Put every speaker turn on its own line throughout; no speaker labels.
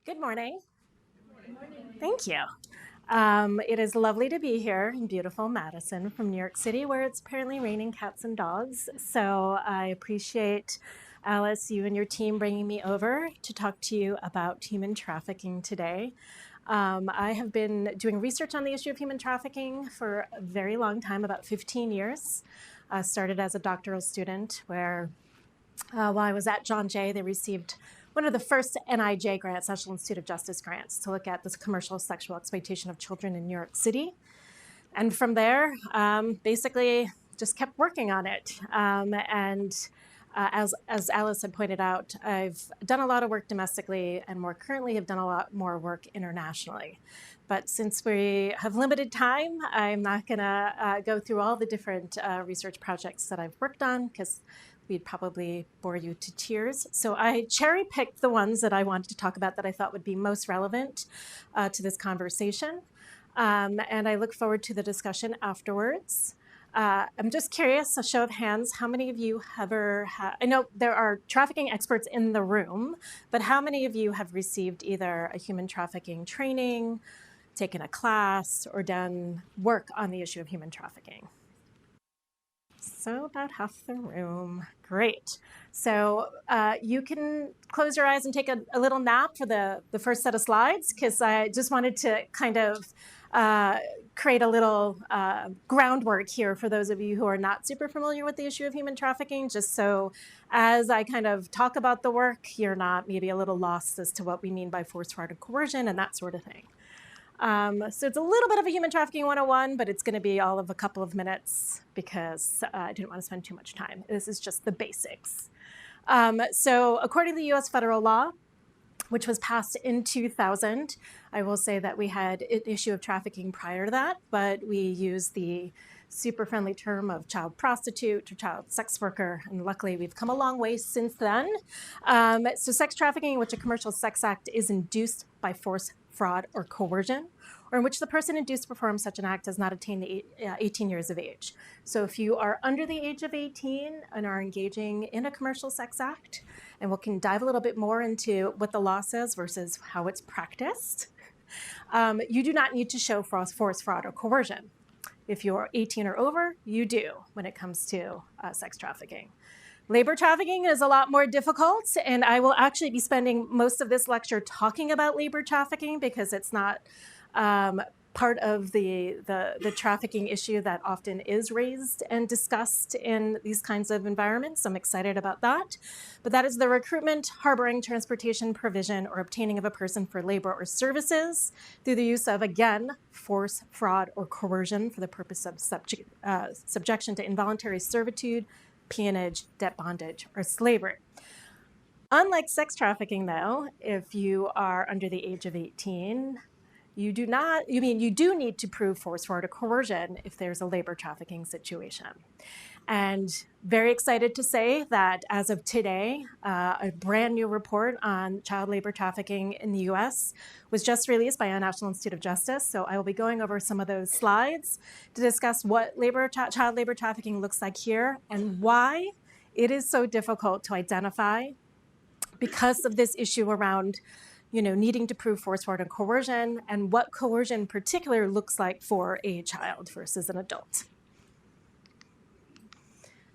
Good morning. Good morning. Thank you. It is lovely to be here in beautiful Madison from New York City, where it's apparently raining cats and dogs. So I appreciate Alice, you and your team bringing me over to talk to you about human trafficking today. I have been doing research on the issue of human trafficking for a very long time, about 15 years. Started as a doctoral student where while I was at John Jay, they received one of the first NIJ grants, National Institute of Justice grants, to look at this commercial sexual exploitation of children in New York City. And from there, basically just kept working on it. As Alice had pointed out, I've done a lot of work domestically and more currently have done a lot more work internationally. But since we have limited time, I'm not going to go through all the different research projects that I've worked on because we'd probably bore you to tears. So I cherry-picked the ones that I wanted to talk about that I thought would be most relevant to this conversation. And I look forward to the discussion afterwards. I'm just curious, a show of hands, how many of you have ever had, I know there are trafficking experts in the room, but how many of you have received either a human trafficking training, taken a class, or done work on the issue of human trafficking? So about half the room. Great. So you can close your eyes and take a little nap for the first set of slides, because I just wanted to kind of create a little groundwork here for those of you who are not super familiar with the issue of human trafficking, just so as I kind of talk about the work, you're not maybe a little lost as to what we mean by force, fraud, and coercion and that sort of thing. So it's a little bit of a human trafficking 101, but it's going to be all of a couple of minutes because I didn't want to spend too much time. This is just the basics. So according to the US federal law, which was passed in 2000, I will say that we had an issue of trafficking prior to that, but we used the super friendly term of child prostitute or child sex worker, and luckily we've come a long way since then. So sex trafficking, in which a commercial sex act is induced by force, fraud, or coercion, or in which the person induced to perform such an act has not attained 18 years of age. So if you are under the age of 18 and are engaging in a commercial sex act, and we can dive a little bit more into what the law says versus how it's practiced, you do not need to show force, fraud, or coercion. If you're 18 or over, you do when it comes to sex trafficking. Labor trafficking is a lot more difficult, and I will actually be spending most of this lecture talking about labor trafficking because it's not part of the trafficking issue that often is raised and discussed in these kinds of environments. I'm excited about that. But that is the recruitment, harboring, transportation, provision, or obtaining of a person for labor or services through the use of, again, force, fraud, or coercion for the purpose of subjection to involuntary servitude, peonage, debt bondage, or slavery. Unlike sex trafficking, though, if you are under the age of 18, you do need to prove force, fraud, or coercion if there's a labor trafficking situation. And very excited to say that as of today, a brand new report on child labor trafficking in the US was just released by the National Institute of Justice. So I will be going over some of those slides to discuss what child labor trafficking looks like here and why it is so difficult to identify because of this issue around needing to prove force, fraud, and coercion, and what coercion in particular looks like for a child versus an adult.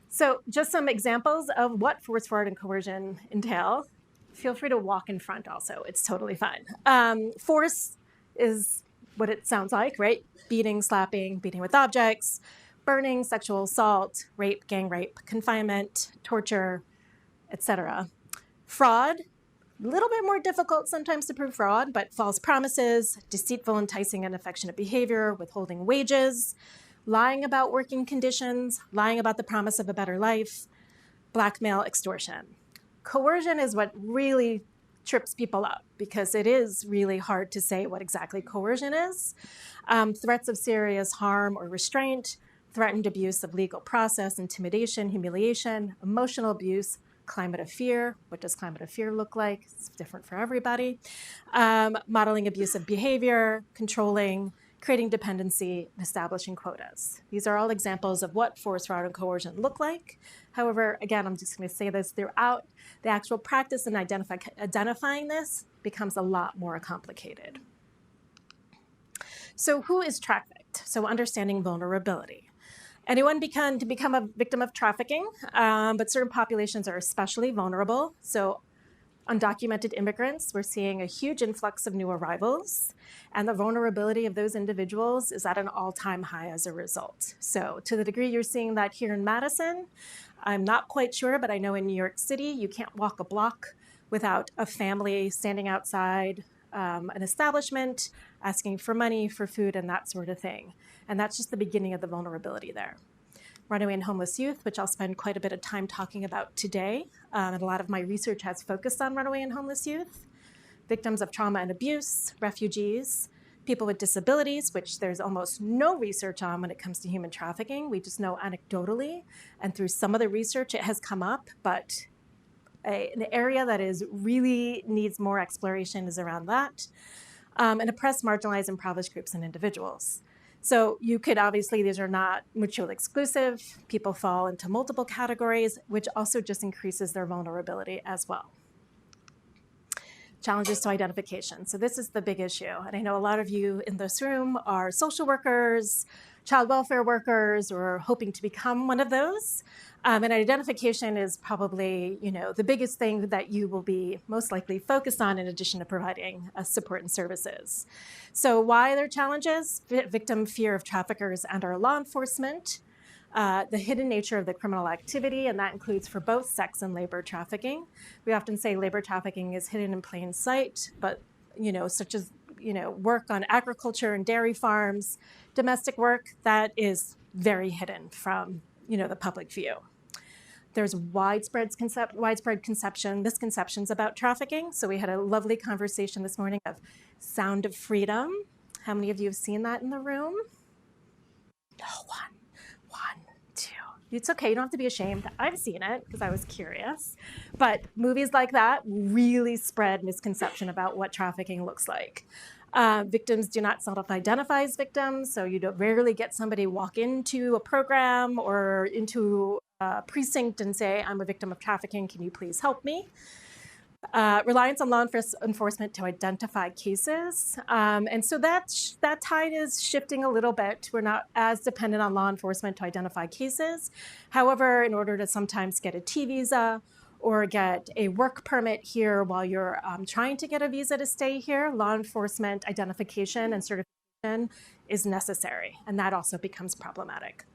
So just some examples of what force, fraud, and coercion entail. Feel free to walk in front also. It's totally fine. Force is what it sounds like, right? Beating, slapping, beating with objects, burning, sexual assault, rape, gang rape, confinement, torture, etc. Fraud, a little bit more difficult sometimes to prove fraud, but false promises, deceitful, enticing, and affectionate behavior, withholding wages, lying about working conditions, lying about the promise of a better life, blackmail, extortion. Coercion is what really trips people up because it is really hard to say what exactly coercion is. Threats of serious harm or restraint, threatened abuse of legal process, intimidation, humiliation, emotional abuse, climate of fear. What does climate of fear look like? It's different for everybody. Modeling abusive behavior, controlling, creating dependency, and establishing quotas. These are all examples of what force, fraud, and coercion look like. However, again, I'm just going to say this throughout, the actual practice in identifying this becomes a lot more complicated. So who is trafficked? So understanding vulnerability. Anyone can become a victim of trafficking, but certain populations are especially vulnerable. So undocumented immigrants, we're seeing a huge influx of new arrivals, and the vulnerability of those individuals is at an all-time high as a result. So to the degree you're seeing that here in Madison, I'm not quite sure, but I know in New York City, you can't walk a block without a family standing outside an establishment, asking for money, for food, and that sort of thing. And that's just the beginning of the vulnerability there. Runaway and homeless youth, which I'll spend quite a bit of time talking about today. And a lot of my research has focused on runaway and homeless youth, victims of trauma and abuse, refugees, people with disabilities, which there's almost no research on when it comes to human trafficking. We just know anecdotally, and through some of the research it has come up, but an area that is really needs more exploration is around that. And oppressed, marginalized, impoverished groups and individuals. So you could obviously, these are not mutually exclusive. People fall into multiple categories, which also just increases their vulnerability as well. Challenges to identification. So this is the big issue. And I know a lot of you in this room are social workers, child welfare workers, or hoping to become one of those. And identification is probably, the biggest thing that you will be most likely focused on in addition to providing support and services. So why are there challenges? Victim fear of traffickers and our law enforcement, the hidden nature of the criminal activity, and that includes for both sex and labor trafficking. We often say labor trafficking is hidden in plain sight, but such as work on agriculture and dairy farms, domestic work, that is very hidden from the public view. There's widespread misconceptions about trafficking. So we had a lovely conversation this morning of Sound of Freedom. How many of you have seen that in the room? No one, two. It's okay, you don't have to be ashamed. I've seen it because I was curious. But movies like that really spread misconception about what trafficking looks like. Victims do not self-identify as victims, so you rarely get somebody walk into a program or into a precinct and say, I'm a victim of trafficking, can you please help me? Reliance on law enforcement to identify cases. And so that tide is shifting a little bit. We're not as dependent on law enforcement to identify cases. However, in order to sometimes get a T visa or get a work permit here while you're trying to get a visa to stay here, law enforcement identification and certification is necessary, and that also becomes problematic.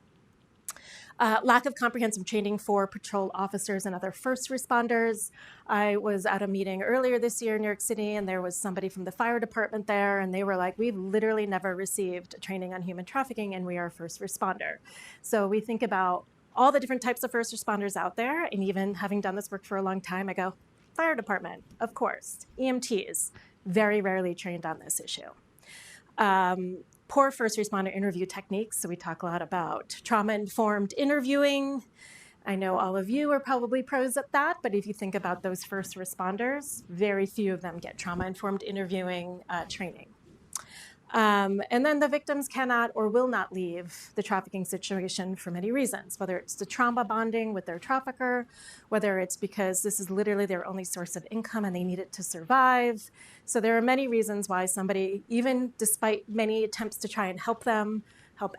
Lack of comprehensive training for patrol officers and other first responders. I was at a meeting earlier this year in New York City, and there was somebody from the fire department there, and they were like, we've literally never received training on human trafficking, and we are a first responder. So we think about all the different types of first responders out there, and even having done this work for a long time, I go, fire department, of course. EMTs, very rarely trained on this issue. Poor first responder interview techniques. So we talk a lot about trauma-informed interviewing. I know all of you are probably pros at that, but if you think about those first responders, very few of them get trauma-informed interviewing training. And then the victims cannot or will not leave the trafficking situation for many reasons, whether it's the trauma bonding with their trafficker, whether it's because this is literally their only source of income and they need it to survive. So there are many reasons why somebody, even despite many attempts to try and help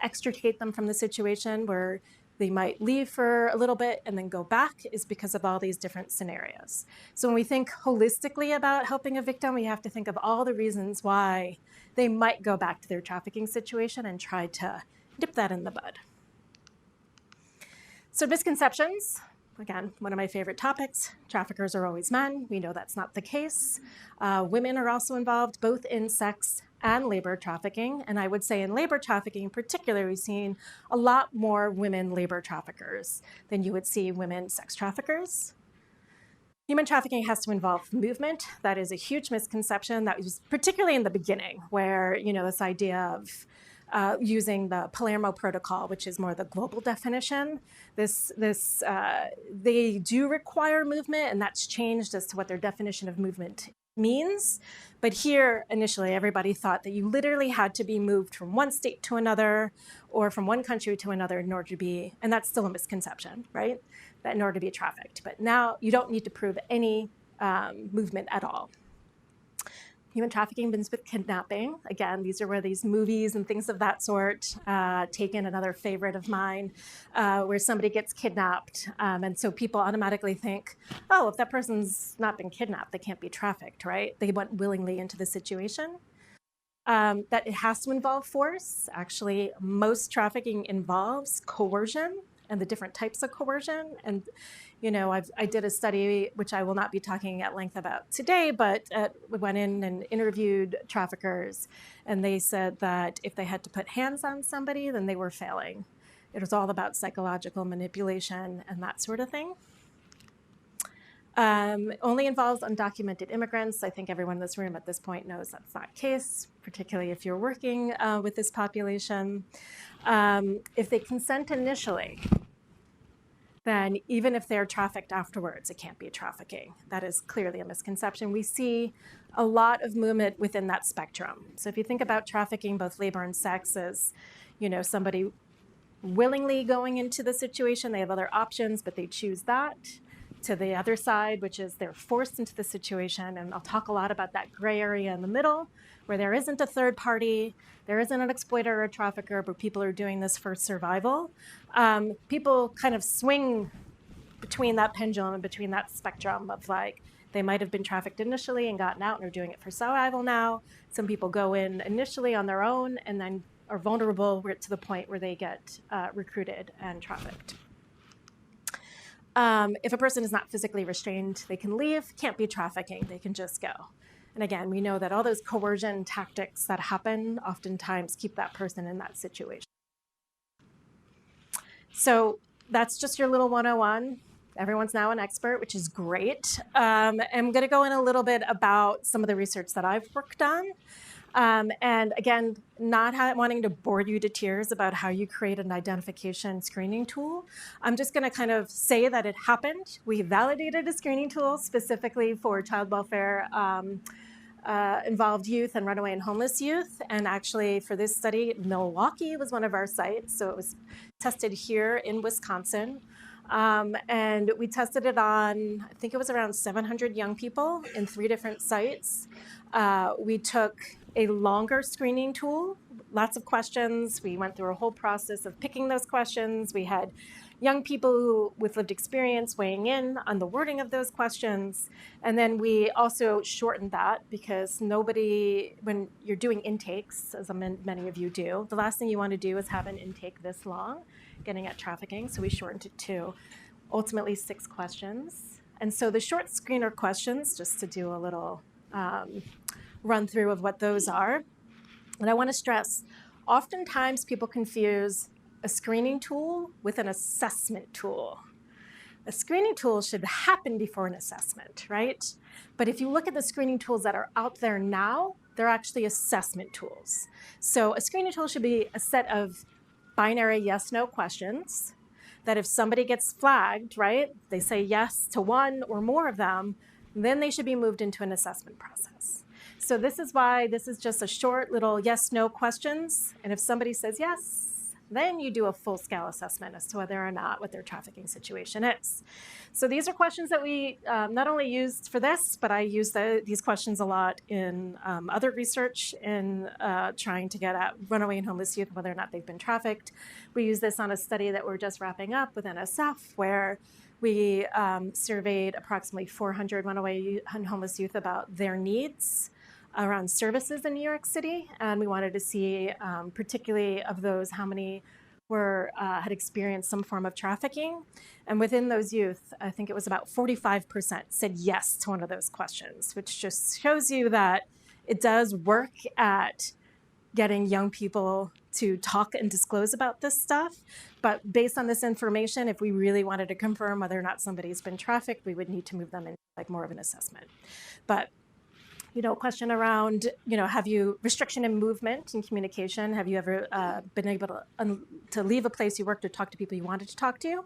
extricate them from the situation where they might leave for a little bit and then go back, is because of all these different scenarios. So when we think holistically about helping a victim, we have to think of all the reasons why they might go back to their trafficking situation and try to nip that in the bud. So misconceptions, again, one of my favorite topics. Traffickers are always men. We know that's not the case. Women are also involved both in sex and labor trafficking. And I would say in labor trafficking in particular, we've seen a lot more women labor traffickers than you would see women sex traffickers. Human trafficking has to involve movement. That is a huge misconception that was particularly in the beginning where, this idea of using the Palermo Protocol, which is more the global definition. They do require movement, and that's changed as to what their definition of movement means. But here, initially, everybody thought that you literally had to be moved from one state to another or from one country to another in order to be, and that's still a misconception, right? That in order to be trafficked. But now you don't need to prove any movement at all. Human trafficking begins with kidnapping. Again, these are where these movies and things of that sort, Taken, another favorite of mine, where somebody gets kidnapped. And so people automatically think, oh, if that person's not been kidnapped, they can't be trafficked, right? They went willingly into the situation. That it has to involve force. Actually, most trafficking involves coercion and the different types of coercion. And I did a study, which I will not be talking at length about today, but we went in and interviewed traffickers, and they said that if they had to put hands on somebody, then they were failing. It was all about psychological manipulation and that sort of thing. Only involves undocumented immigrants. I think everyone in this room at this point knows that's not the case, particularly if you're working with this population. If they consent initially, then even if they're trafficked afterwards, it can't be trafficking. That is clearly a misconception. We see a lot of movement within that spectrum. So if you think about trafficking, both labor and sex, as somebody willingly going into the situation, they have other options, but they choose that, to the other side, which is they're forced into the situation. And I'll talk a lot about that gray area in the middle, where there isn't a third party, there isn't an exploiter or a trafficker, but people are doing this for survival. People kind of swing between that pendulum and between that spectrum of they might have been trafficked initially and gotten out and are doing it for survival now. Some people go in initially on their own and then are vulnerable to the point where they get recruited and trafficked. If a person is not physically restrained, they can leave. Can't be trafficking, they can just go. And again, we know that all those coercion tactics that happen oftentimes keep that person in that situation. So that's just your little 101. Everyone's now an expert, which is great. I'm going to go in a little bit about some of the research that I've worked on. And again, not wanting to bore you to tears about how you create an identification screening tool. I'm just going to kind of say that it happened. We validated a screening tool specifically for child welfare involved youth and runaway and homeless youth. And actually for this study, Milwaukee was one of our sites. So it was tested here in Wisconsin. And we tested it on, I think it was around 700 young people in 3 different sites. We took a longer screening tool, lots of questions. We went through a whole process of picking those questions. We had young people with lived experience weighing in on the wording of those questions. And then we also shortened that because when you're doing intakes, as many of you do, the last thing you want to do is have an intake this long, getting at trafficking. So we shortened it to ultimately 6 questions. And so the short screener questions, just to do a little run through of what those are. And I want to stress, oftentimes people confuse a screening tool with an assessment tool. A screening tool should happen before an assessment, right? But if you look at the screening tools that are out there now, they're actually assessment tools. So a screening tool should be a set of binary yes/no questions that if somebody gets flagged, right, they say yes to one or more of them, then they should be moved into an assessment process. So this is why this is just a short little yes/no questions. And if somebody says yes, then you do a full-scale assessment as to whether or not what their trafficking situation is. So these are questions that we not only used for this, but I use these questions a lot in other research in trying to get at runaway and homeless youth, whether or not they've been trafficked. We use this on a study that we're just wrapping up with NSF, where we surveyed approximately 400 runaway and homeless youth about their needs around services in New York City, and we wanted to see, particularly of those, how many had experienced some form of trafficking. And within those youth, I think it was about 45% said yes to one of those questions, which just shows you that it does work at getting young people to talk and disclose about this stuff. But based on this information, if we really wanted to confirm whether or not somebody's been trafficked, we would need to move them in more of an assessment. But question around, have you restriction in movement and communication? Have you ever been able to leave a place you worked or talk to people you wanted to talk to?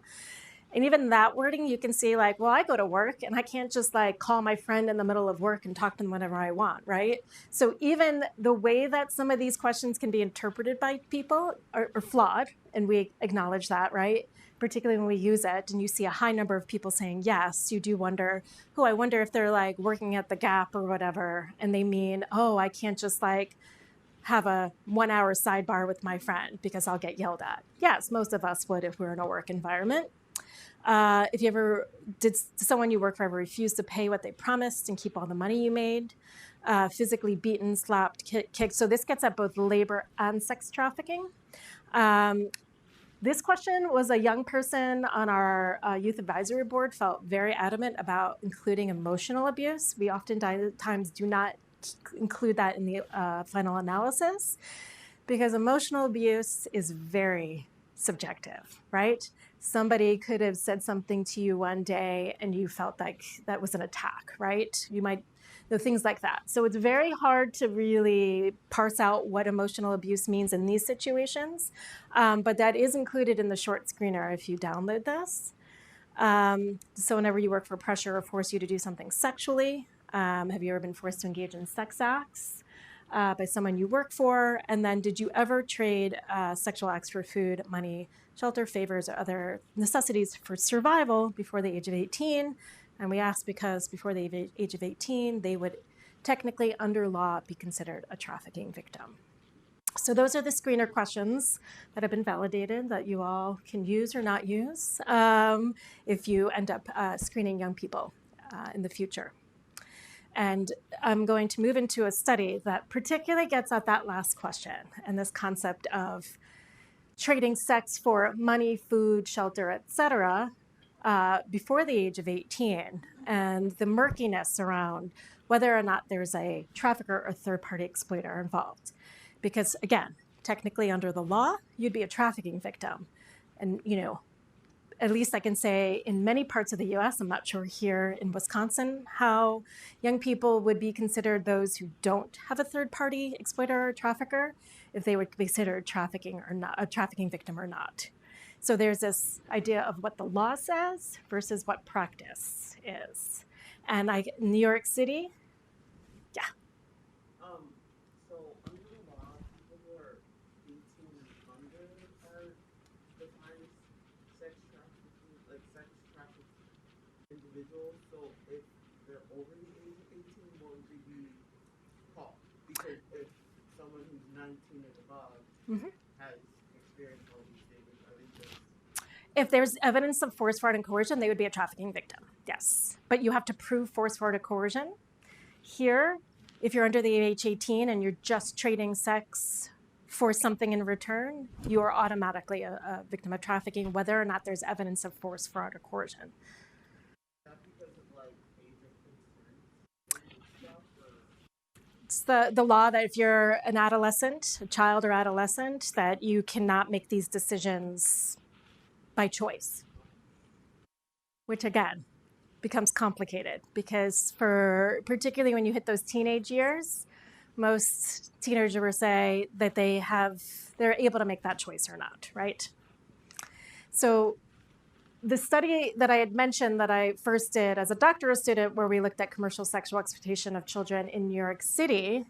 And even that wording, you can see like, well, I go to work and I can't just like call my friend in the middle of work and talk to them whenever I want, right? So even the way that some of these questions can be interpreted by people are flawed, and we acknowledge that, right? Particularly when we use it and you see a high number of people saying yes, you do wonder, oh, I wonder if they're like working at the Gap or whatever, and they mean, oh, I can't just like have a 1 hour sidebar with my friend because I'll get yelled at. Yes, most of us would if we're in a work environment. If you ever did someone you work for ever refuse to pay what they promised and keep all the money you made, physically beaten, slapped, kicked. So this gets at both labor and sex trafficking. This question was a young person on our youth advisory board felt very adamant about including emotional abuse. We oftentimes do not include that in the final analysis because emotional abuse is very subjective, right? Somebody could have said something to you one day and you felt like that was an attack, right? You might know things like that. So it's very hard to really parse out what emotional abuse means in these situations, but that is included in the short screener if you download this. So whenever you work for pressure or force you to do something sexually, have you ever been forced to engage in sex acts by someone you work for? And then did you ever trade sexual acts for food, money, shelter, favors, or other necessities for survival before the age of 18? And we asked because before the age of 18, they would technically under law be considered a trafficking victim. So those are the screener questions that have been validated that you all can use or not use if you end up screening young people in the future. And I'm going to move into a study that particularly gets at that last question and this concept of trading sex for money, food, shelter, et cetera, before the age of 18, and the murkiness around whether or not there's a trafficker or third-party exploiter involved. Because again, technically under the law, you'd be a trafficking victim. And at least I can say in many parts of the US, I'm not sure here in Wisconsin, how young people would be considered those who don't have a third-party exploiter or trafficker, if they would be considered trafficking or not, a trafficking victim or not. So there's this idea of what the law says versus what practice is. And New York City, yeah.
So under the law, people who are 18 and under are defined sex trafficking, like sex trafficked individuals. So if they're over the age of 18, what would they be called? Because if someone who's 19 and above has experienced all these things, are they just...
If there's evidence of force, fraud, and coercion, they would be a trafficking victim, yes. But you have to prove force, fraud, or coercion. Here, if you're under the age 18 and you're just trading sex for something in return, you are automatically a victim of trafficking, whether or not there's evidence of force, fraud, or coercion.
Not because of like age of consent stuff, or...
It's the law that if you're an adolescent, a child or adolescent, that you cannot make these decisions by choice, which again becomes complicated because particularly when you hit those teenage years, most teenagers will say that they're able to make that choice or not, right? So the study that I had mentioned that I first did as a doctoral student where we looked at commercial sexual exploitation of children in New York City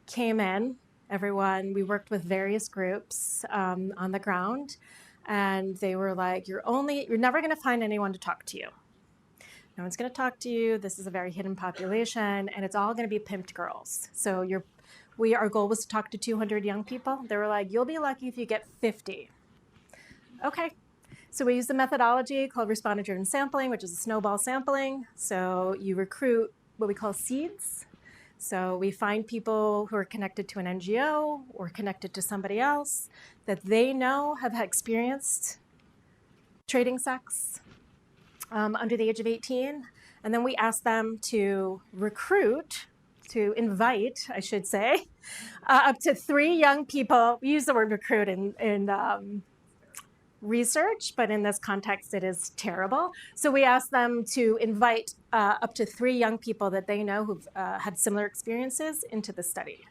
came in, we worked with various groups on the ground. And they were like, you're never going to find anyone to talk to you. No one's going to talk to you. This is a very hidden population, and it's all going to be pimped girls. So our goal was to talk to 200 young people. They were like, you'll be lucky if you get 50. Okay. So we used a methodology called responder-driven sampling, which is a snowball sampling. So you recruit what we call seeds. So we find people who are connected to an NGO or connected to somebody else that they know have experienced trading sex under the age of 18. And then we ask them to invite, I should say, up to 3 young people. We use the word recruit in research, but in this context, it is terrible. So we asked them to invite up to 3 young people that they know who've had similar experiences into the study.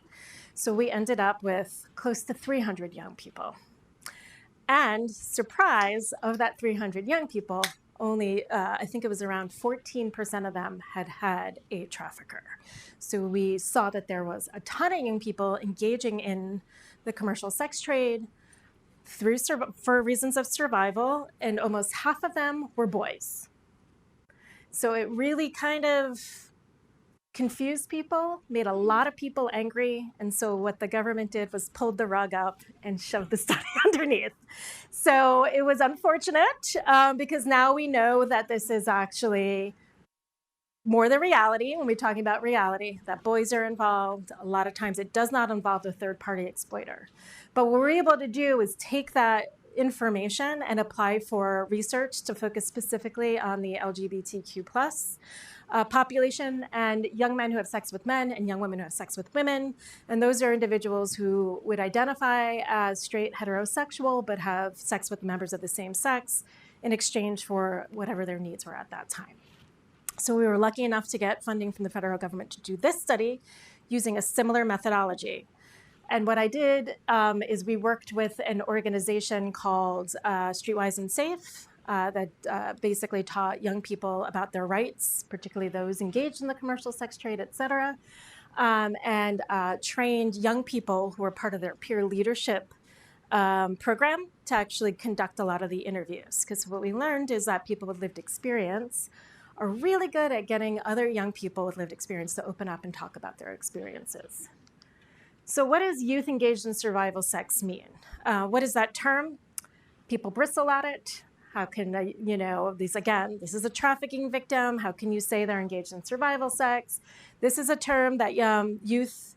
So we ended up with close to 300 young people. And surprise, of that 300 young people, only, I think it was around 14% of them had had a trafficker. So we saw that there was a ton of young people engaging in the commercial sex trade for reasons of survival, and almost half of them were boys. So it really kind of confused people, made a lot of people angry. And so what the government did was pulled the rug up and shoved the study underneath. So it was unfortunate because now we know that this is actually more than reality. When we're talking about reality, that boys are involved. A lot of times it does not involve the third-party exploiter. But what we're able to do is take that information and apply for research to focus specifically on the LGBTQ plus population and young men who have sex with men and young women who have sex with women. And those are individuals who would identify as straight heterosexual but have sex with members of the same sex in exchange for whatever their needs were at that time. So we were lucky enough to get funding from the federal government to do this study using a similar methodology. And what I did is we worked with an organization called Streetwise and Safe that basically taught young people about their rights, particularly those engaged in the commercial sex trade, et cetera, and trained young people who were part of their peer leadership program to actually conduct a lot of the interviews. Because what we learned is that people with lived experience are really good at getting other young people with lived experience to open up and talk about their experiences. So what does youth engaged in survival sex mean? What is that term? People bristle at it. How can, this is a trafficking victim. How can you say they're engaged in survival sex? This is a term that youth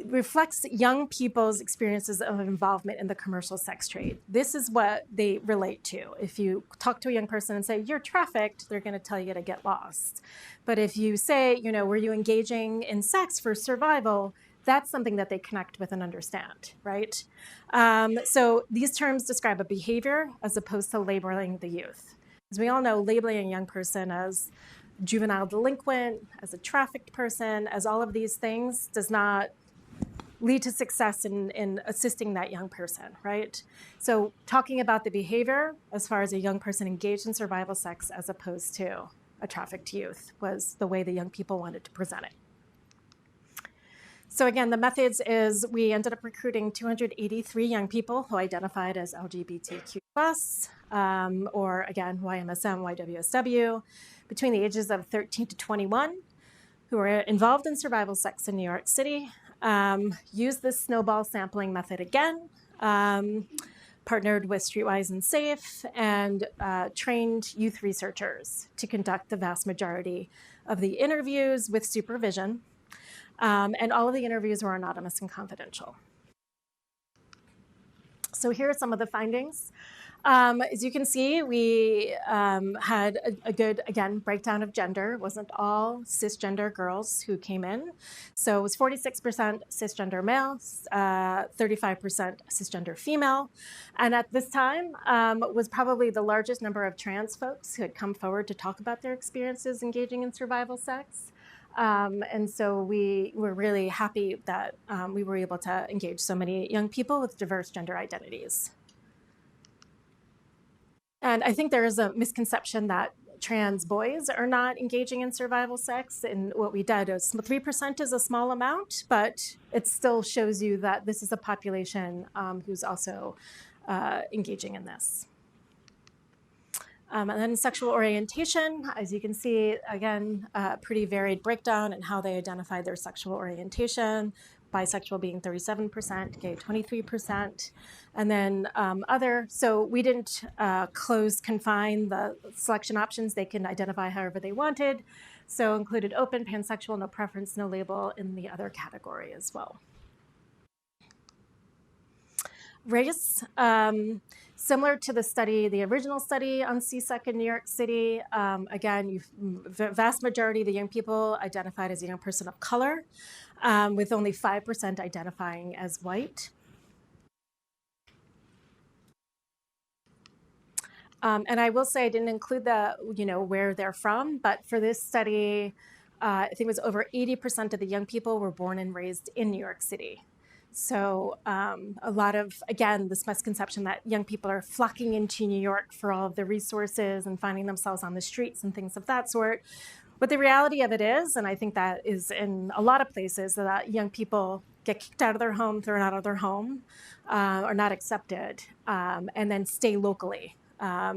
reflects young people's experiences of involvement in the commercial sex trade. This is what they relate to. If you talk to a young person and say, you're trafficked, they're going to tell you to get lost. But if you say, were you engaging in sex for survival, that's something that they connect with and understand, right? So these terms describe a behavior as opposed to labeling the youth. As we all know, labeling a young person as juvenile delinquent, as a trafficked person, as all of these things does not lead to success in assisting that young person, right? So talking about the behavior as far as a young person engaged in survival sex as opposed to a trafficked youth was the way the young people wanted to present it. So again, the methods is we ended up recruiting 283 young people who identified as LGBTQ+, or again, YMSM, YWSW, between the ages of 13 to 21, who were involved in survival sex in New York City, used this snowball sampling method again, partnered with Streetwise and Safe, and trained youth researchers to conduct the vast majority of the interviews with supervision. And all of the interviews were anonymous and confidential. So here are some of the findings. As you can see, we had a good, again, breakdown of gender. It wasn't all cisgender girls who came in. So it was 46% cisgender males, 35% cisgender female. And at this time was probably the largest number of trans folks who had come forward to talk about their experiences engaging in survival sex. And so we were really happy that we were able to engage so many young people with diverse gender identities. And I think there is a misconception that trans boys are not engaging in survival sex. And what we did is 3% is a small amount, but it still shows you that this is a population who's also engaging in this. And then sexual orientation, as you can see, again, pretty varied breakdown in how they identify their sexual orientation, bisexual being 37%, gay 23%, and then other. So we didn't confine the selection options. They can identify however they wanted. So included open, pansexual, no preference, no label in the other category as well. Race, similar to the study, the original study on CSEC in New York City, again, the vast majority of the young people identified as a young person of color, with only 5% identifying as white. And I will say I didn't include the, where they're from, but for this study, I think it was over 80% of the young people were born and raised in New York City. So a lot of, again, this misconception that young people are flocking into New York for all of the resources and finding themselves on the streets and things of that sort. But the reality of it is, and I think that is in a lot of places, that young people get kicked out of their home, thrown out of their home, or not accepted, and then stay locally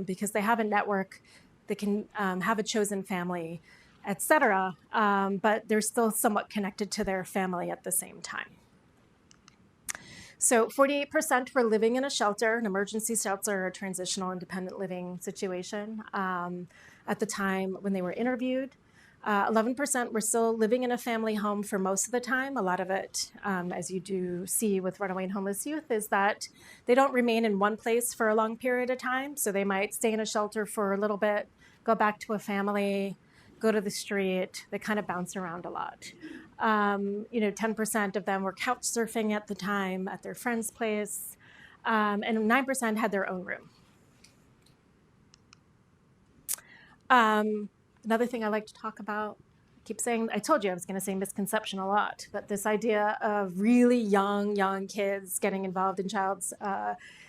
because they have a network, they can have a chosen family, etc. But they're still somewhat connected to their family at the same time. So 48% were living in a shelter, an emergency shelter, or a transitional independent living situation at the time when they were interviewed. 11% were still living in a family home for most of the time. A lot of it, as you do see with runaway and homeless youth, is that they don't remain in one place for a long period of time. So they might stay in a shelter for a little bit, go back to a family, go to the street. They kind of bounce around a lot. 10% of them were couch surfing at the time at their friend's place, and 9% had their own room. Another thing I like to talk about, I keep saying, I told you I was going to say misconception a lot, but this idea of really young kids getting involved in child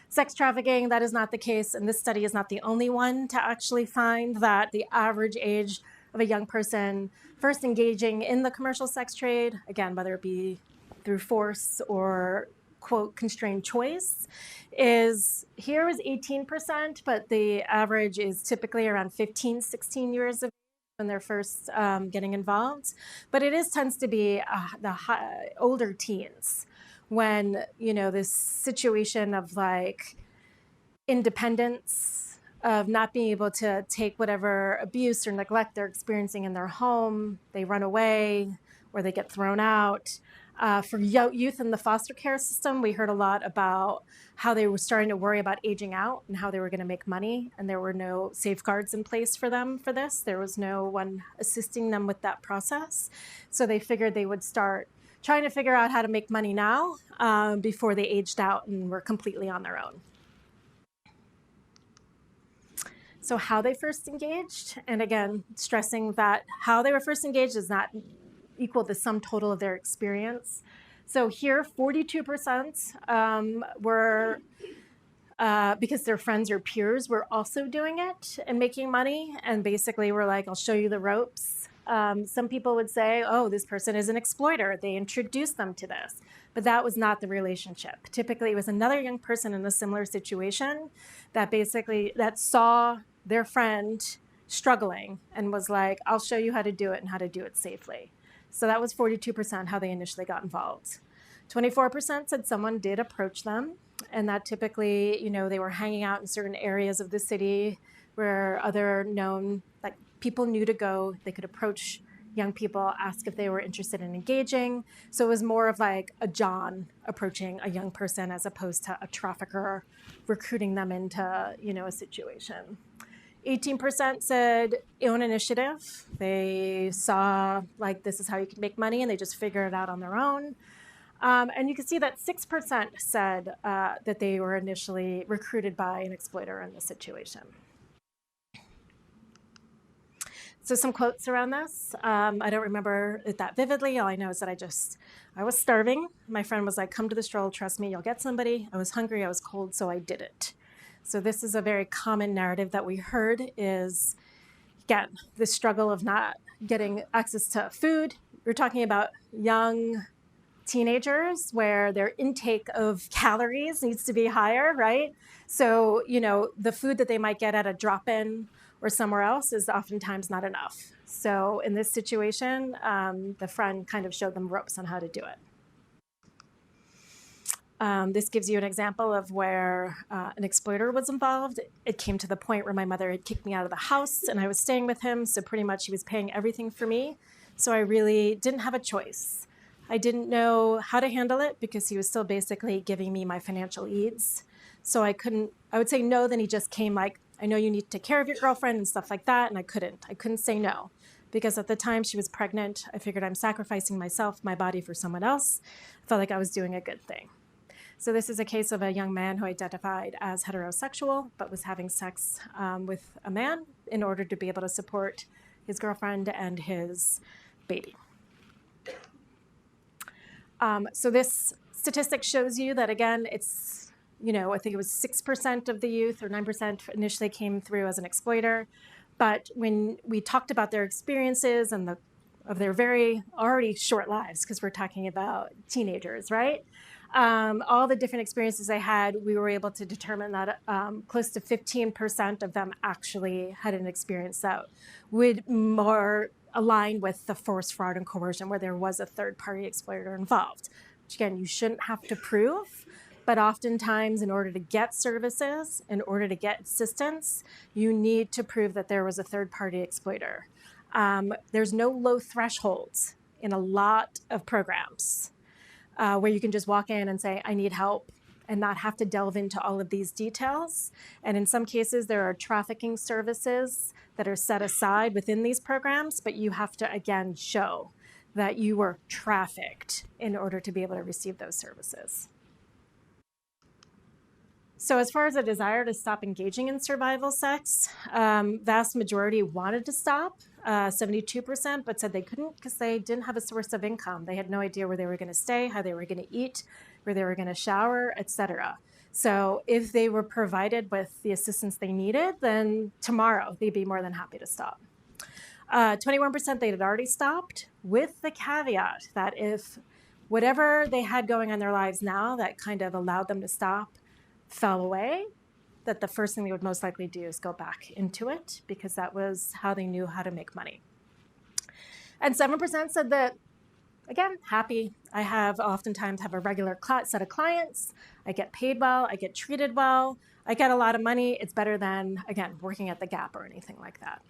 sex trafficking, that is not the case. And this study is not the only one to actually find that the average age of a young person first engaging in the commercial sex trade, again, whether it be through force or quote constrained choice, is 18%, but the average is typically around 15, 16 years of when they're first getting involved. But it tends to be the older teens when, this situation of like independence, of not being able to take whatever abuse or neglect they're experiencing in their home, they run away or they get thrown out. For youth in the foster care system, we heard a lot about how they were starting to worry about aging out and how they were going to make money, and there were no safeguards in place for them for this. There was no one assisting them with that process. So they figured they would start trying to figure out how to make money now before they aged out and were completely on their own. So how they first engaged, and again, stressing that how they were first engaged is not equal the sum total of their experience. So here, 42% were because their friends or peers were also doing it and making money, and basically were like, I'll show you the ropes. Some people would say, oh, this person is an exploiter. They introduced them to this. But that was not the relationship. Typically, it was another young person in a similar situation that saw their friend struggling and was like, I'll show you how to do it and how to do it safely. So that was 42% how they initially got involved. 24% said someone did approach them, and that typically, they were hanging out in certain areas of the city where other known, like people knew to go, they could approach young people, ask if they were interested in engaging. So it was more of like a John approaching a young person as opposed to a trafficker recruiting them into, a situation. 18% said own initiative. They saw like this is how you can make money and they just figure it out on their own. And you can see that 6% said that they were initially recruited by an exploiter in this situation. So some quotes around this. I don't remember it that vividly. All I know is that I was starving. My friend was like, come to the stroll, trust me, you'll get somebody. I was hungry, I was cold, so I did it. So this is a very common narrative that we heard is, again, the struggle of not getting access to food. We're talking about young teenagers where their intake of calories needs to be higher, right? So, the food that they might get at a drop-in or somewhere else is oftentimes not enough. So in this situation, the friend kind of showed them ropes on how to do it. This gives you an example of where an exploiter was involved. It came to the point where my mother had kicked me out of the house and I was staying with him. So pretty much he was paying everything for me. So I really didn't have a choice. I didn't know how to handle it because he was still basically giving me my financial needs. So I would say no, then he just came like, I know you need to take care of your girlfriend and stuff like that. And I couldn't say no because at the time she was pregnant. I figured I'm sacrificing myself, my body for someone else. I felt like I was doing a good thing. So this is a case of a young man who identified as heterosexual, but was having sex with a man in order to be able to support his girlfriend and his baby. So this Statistics shows you that, again, it's, I think it was 6% of the youth or 9% initially came through as an exploiter. But when we talked about their experiences and of their very already short lives, because we're talking about teenagers, right? All the different experiences they had, we were able to determine that close to 15% of them actually had an experience that would more align with the force, fraud, and coercion, where there was a third-party exploiter involved. Which, again, you shouldn't have to prove, but oftentimes in order to get services, in order to get assistance, you need to prove that there was a third-party exploiter. There's no low thresholds in a lot of programs where you can just walk in and say, I need help, and not have to delve into all of these details. And in some cases, there are trafficking services that are set aside within these programs, but you have to, again, show that you were trafficked in order to be able to receive those services. So as far as a desire to stop engaging in survival sex, vast majority wanted to stop, 72%, but said they couldn't because they didn't have a source of income. They had no idea where they were going to stay, how they were going to eat, where they were going to shower, etc. So if they were provided with the assistance they needed, then tomorrow they'd be more than happy to stop. 21% they had already stopped, with the caveat that if whatever they had going on in their lives now that kind of allowed them to stop fell away, that the first thing they would most likely do is go back into it, because that was how they knew how to make money. And 7% said that, again, happy. I oftentimes have a regular set of clients. I get paid well. I get treated well. I get a lot of money. It's better than, again, working at the Gap or anything like that.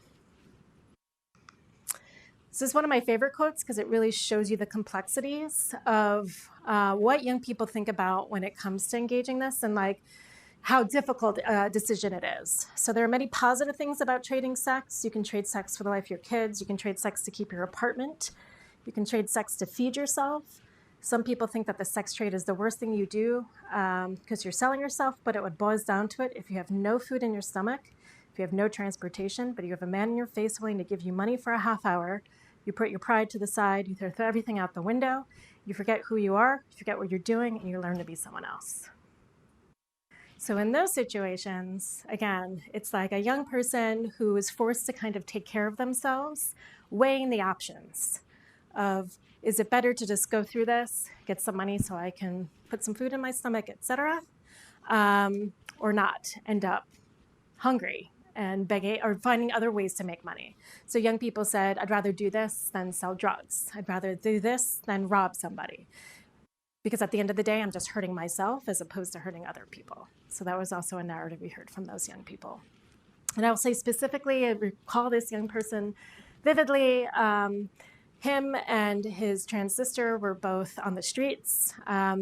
This is one of my favorite quotes because it really shows you the complexities of what young people think about when it comes to engaging this, and like how difficult a decision it is. So there are many positive things about trading sex. You can trade sex for the life of your kids. You can trade sex to keep your apartment. You can trade sex to feed yourself. Some people think that the sex trade is the worst thing you do because you're selling yourself, but it boils down to it. If you have no food in your stomach, if you have no transportation, but you have a man in your face willing to give you money for a half hour, you put your pride to the side, you throw everything out the window, you forget who you are, you forget what you're doing, and you learn to be someone else. So in those situations, again, it's like a young person who is forced to kind of take care of themselves, weighing the options of, is it better to just go through this, get some money so I can put some food in my stomach, etc., or not, end up hungry and begging or finding other ways to make money. So young people said, I'd rather do this than sell drugs. I'd rather do this than rob somebody. Because at the end of the day, I'm just hurting myself as opposed to hurting other people. So that was also a narrative we heard from those young people. And I will say specifically, I recall this young person vividly. Him and his trans sister were both on the streets.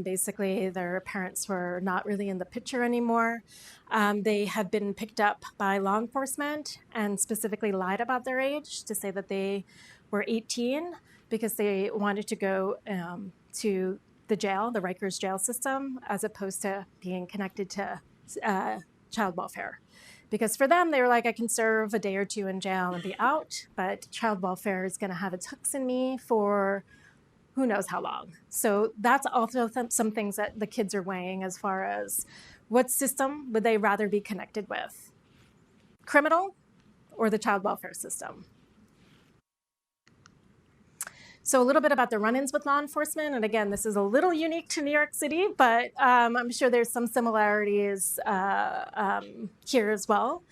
Basically, their parents were not really in the picture anymore. They have been picked up by law enforcement and specifically lied about their age to say that they were 18 because they wanted to go to the jail, the Rikers jail system, as opposed to being connected to child welfare. Because for them, they were like, I can serve a day or two in jail and be out, but child welfare is going to have its hooks in me for who knows how long. So that's also some things that the kids are weighing as far as what system would they rather be connected with? Criminal or the child welfare system? So a little bit about the run-ins with law enforcement. And again, this is a little unique to New York City, but I'm sure there's some similarities here as well.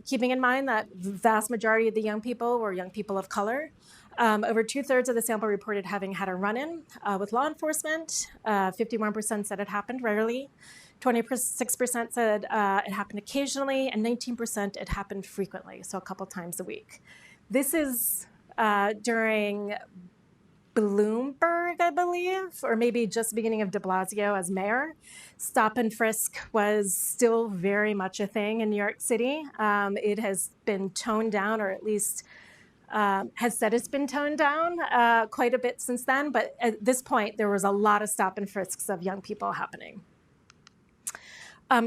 Keeping in mind that the vast majority of the young people were young people of color. Over 2/3 of the sample reported having had a run-in with law enforcement. 51% said it happened rarely. 26% said it happened occasionally, and 19% it happened frequently, so a couple times a week. This is during Bloomberg, I believe, or maybe just the beginning of de Blasio as mayor. Stop and frisk was still very much a thing in New York City. It has been toned down, or at least has said it's been toned down quite a bit since then. But at this point, there was a lot of stop and frisks of young people happening.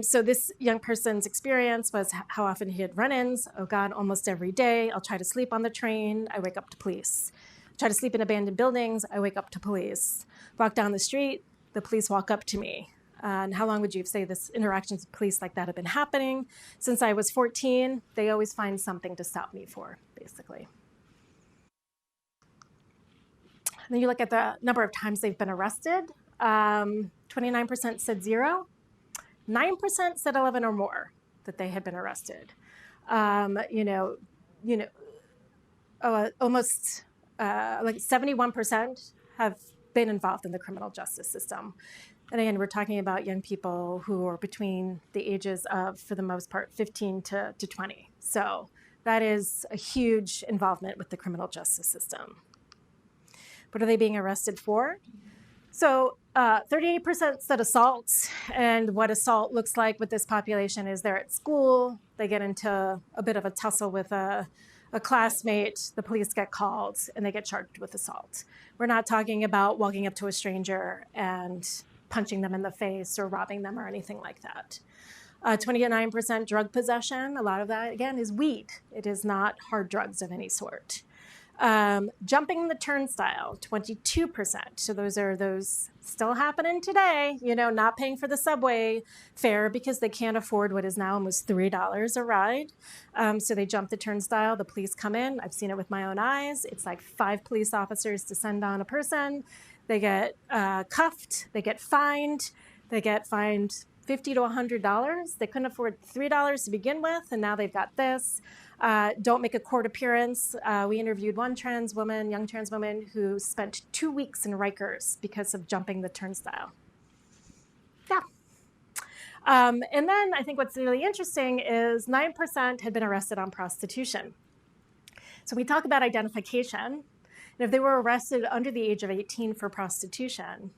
So this young person's experience was how often he had run-ins. Oh God, almost every day. I'll try to sleep on the train. I wake up to police. Try to sleep in abandoned buildings. I wake up to police. Walk down the street. the police walk up to me. And how long would you say this interactions with police like that have been happening? Since I was 14, they always find something to stop me for, basically. And then you look at the number of times they've been arrested. 29% said 0. 9% said 11 or more that they had been arrested. Almost like 71% have been involved in the criminal justice system. And again, we're talking about young people who are between the ages of, for the most part, 15 to 20. So that is a huge involvement with the criminal justice system. What are they being arrested for? So 38% said assault. And what assault looks like with this population is they're at school, they get into a bit of a tussle with a classmate, the police get called, and they get charged with assault. We're not talking about walking up to a stranger and punching them in the face or robbing them or anything like that. 29% drug possession. A lot of that, again, is weed. It is not hard drugs of any sort. Jumping the turnstile, 22%. So those still happening today, not paying for the subway fare because they can't afford what is now almost $3 a ride. So they jump the turnstile, the police come in. I've seen it with my own eyes. It's like 5 police officers descend on a person. They get cuffed, they get fined $50 to $100. They couldn't afford $3 to begin with, and now they've got this. Don't make a court appearance. We interviewed one young trans woman, who spent 2 weeks in Rikers because of jumping the turnstile. Yeah. And then I think what's really interesting is 9% had been arrested on prostitution. So we talk about identification. And if they were arrested under the age of 18 for prostitution,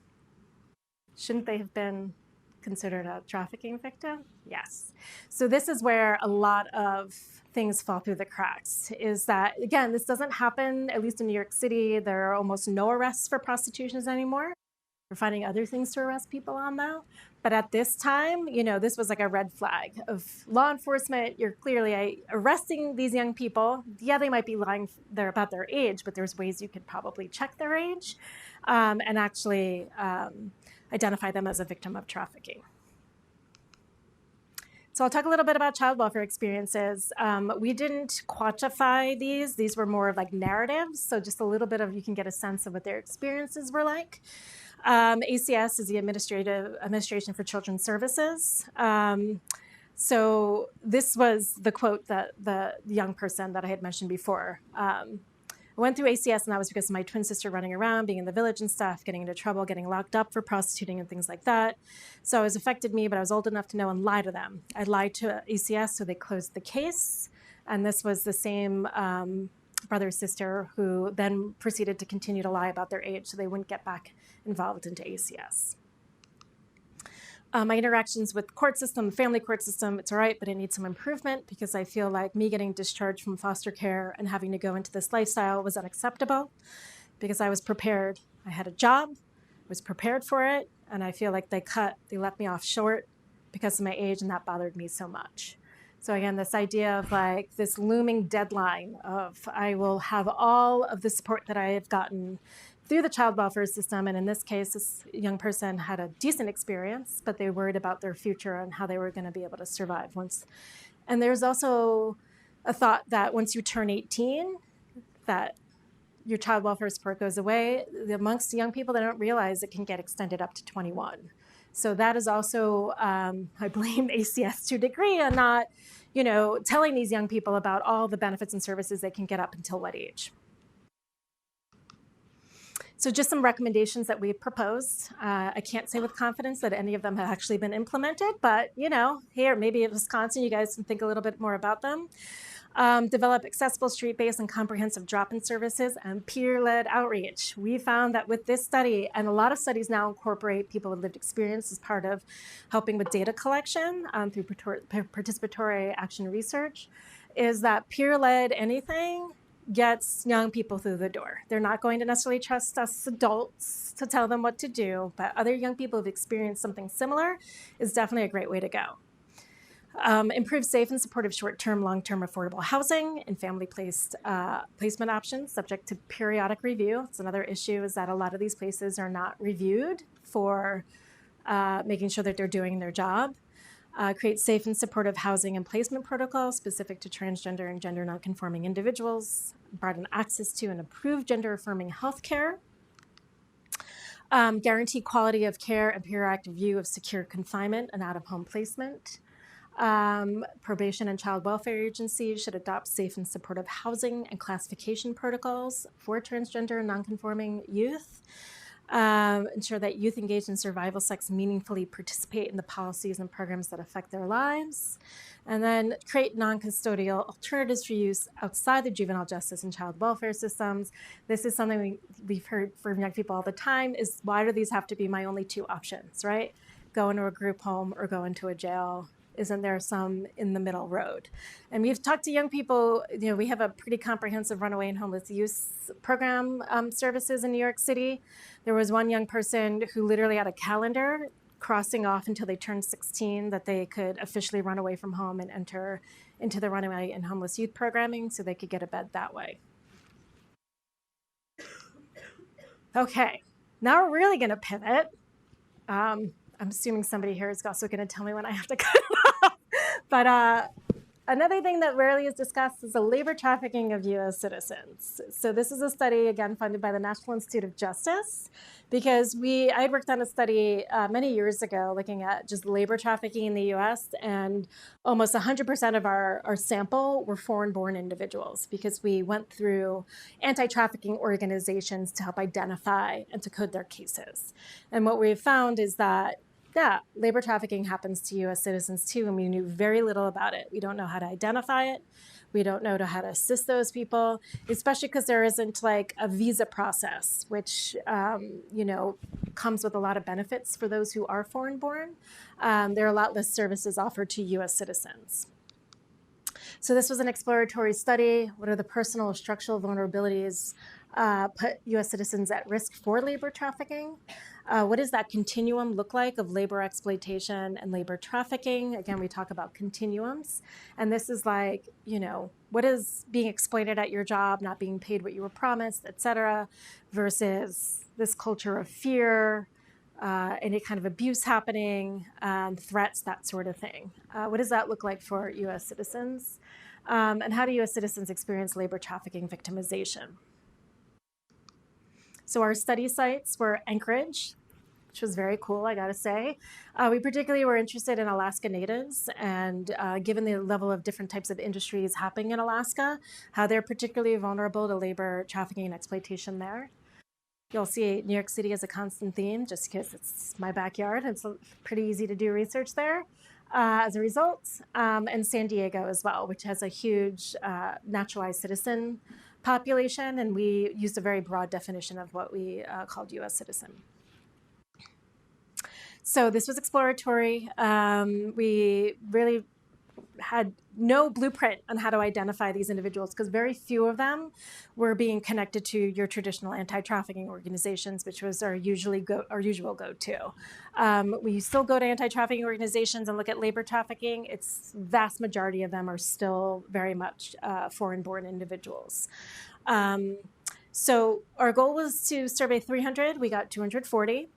shouldn't they have been considered a trafficking victim? Yes. So this is where a lot of things fall through the cracks, is that, again, this doesn't happen, at least in New York City. There are almost no arrests for prostitutions anymore. We're finding other things to arrest people on now. But at this time, this was like a red flag of law enforcement. You're clearly arresting these young people. Yeah, they might be lying there about their age, but there's ways you could probably check their age and actually identify them as a victim of trafficking. So I'll talk a little bit about child welfare experiences. We didn't quantify these. These were more of like narratives. So just a little bit of, you can get a sense of what their experiences were like. ACS is the Administration for Children's Services. So this was the quote that the young person that I had mentioned before. I went through ACS, and that was because of my twin sister running around, being in the village and stuff, getting into trouble, getting locked up for prostituting and things like that. So it was affected me, but I was old enough to know and lie to them. I lied to ACS, so they closed the case. And this was the same brother, sister, who then proceeded to continue to lie about their age so they wouldn't get back involved into ACS. My interactions with the court system, the family court system, it's all right, but it needs some improvement, because I feel like me getting discharged from foster care and having to go into this lifestyle was unacceptable, because I was prepared. I had a job, was prepared for it, and I feel like they let me off short because of my age, and that bothered me so much. So again, this idea of like this looming deadline of I will have all of the support that I have gotten through the child welfare system. And in this case, this young person had a decent experience, but they worried about their future and how they were going to be able to survive once. And there's also a thought that once you turn 18, that your child welfare support goes away. Amongst young people, they don't realize it can get extended up to 21. So that is also, I blame ACS to a degree on not, telling these young people about all the benefits and services they can get up until what age. So just some recommendations that we've proposed. I can't say with confidence that any of them have actually been implemented, but here, maybe in Wisconsin, you guys can think a little bit more about them. Develop accessible street-based and comprehensive drop-in services and peer-led outreach. We found that with this study, and a lot of studies now incorporate people with lived experience as part of helping with data collection through participatory action research, is that peer-led anything gets young people through the door. They're not going to necessarily trust us adults to tell them what to do, but other young people who've experienced something similar is definitely a great way to go. Improve safe and supportive short-term, long-term affordable housing and family-placed placement options subject to periodic review. It's another issue is that a lot of these places are not reviewed for making sure that they're doing their job. Create safe and supportive housing and placement protocols specific to transgender and gender nonconforming individuals. Broaden access to and improve gender-affirming health care. Guarantee quality of care and periodic review of secure confinement and out-of-home placement. Probation and child welfare agencies should adopt safe and supportive housing and classification protocols for transgender and nonconforming youth. Ensure that youth engaged in survival sex meaningfully participate in the policies and programs that affect their lives. And then create non-custodial alternatives for use outside the juvenile justice and child welfare systems. This is something we've heard from young people all the time is why do these have to be my only two options, right? Go into a group home or go into a jail. Isn't there some in the middle road? And we've talked to young people, we have a pretty comprehensive runaway and homeless youth program services in New York City. There was one young person who literally had a calendar crossing off until they turned 16 that they could officially run away from home and enter into the runaway and homeless youth programming so they could get a bed that way. Okay, now we're really gonna pivot. I'm assuming somebody here is also gonna tell me when I have to cut it off. But another thing that rarely is discussed is the labor trafficking of U.S. citizens. So this is a study, again, funded by the National Institute of Justice, because I had worked on a study many years ago looking at just labor trafficking in the U.S., and almost 100% of our sample were foreign-born individuals because we went through anti-trafficking organizations to help identify and to code their cases. And what we've found is that labor trafficking happens to U.S. citizens too, and we knew very little about it. We don't know how to identify it. We don't know how to assist those people, especially because there isn't like a visa process, which, comes with a lot of benefits for those who are foreign-born. There are a lot less services offered to U.S. citizens. So this was an exploratory study. What are the personal or structural vulnerabilities put U.S. citizens at risk for labor trafficking? What does that continuum look like of labor exploitation and labor trafficking? Again, we talk about continuums. And this is like, what is being exploited at your job, not being paid what you were promised, et cetera, versus this culture of fear, any kind of abuse happening, threats, that sort of thing. What does that look like for U.S. citizens? And how do U.S. citizens experience labor trafficking victimization? So our study sites were Anchorage, which was very cool, I gotta say. We particularly were interested in Alaska Natives, and given the level of different types of industries happening in Alaska, how they're particularly vulnerable to labor trafficking and exploitation there. You'll see New York City as a constant theme, just because it's my backyard. It's pretty easy to do research there as a result. And San Diego as well, which has a huge naturalized citizen population, and we used a very broad definition of what we called U.S. citizen. So this was exploratory. We really had no blueprint on how to identify these individuals because very few of them were being connected to your traditional anti-trafficking organizations, which was our usual go-to. We still go to anti-trafficking organizations and look at labor trafficking. It's vast majority of them are still very much foreign-born individuals. So our goal was to survey 300. We got 240.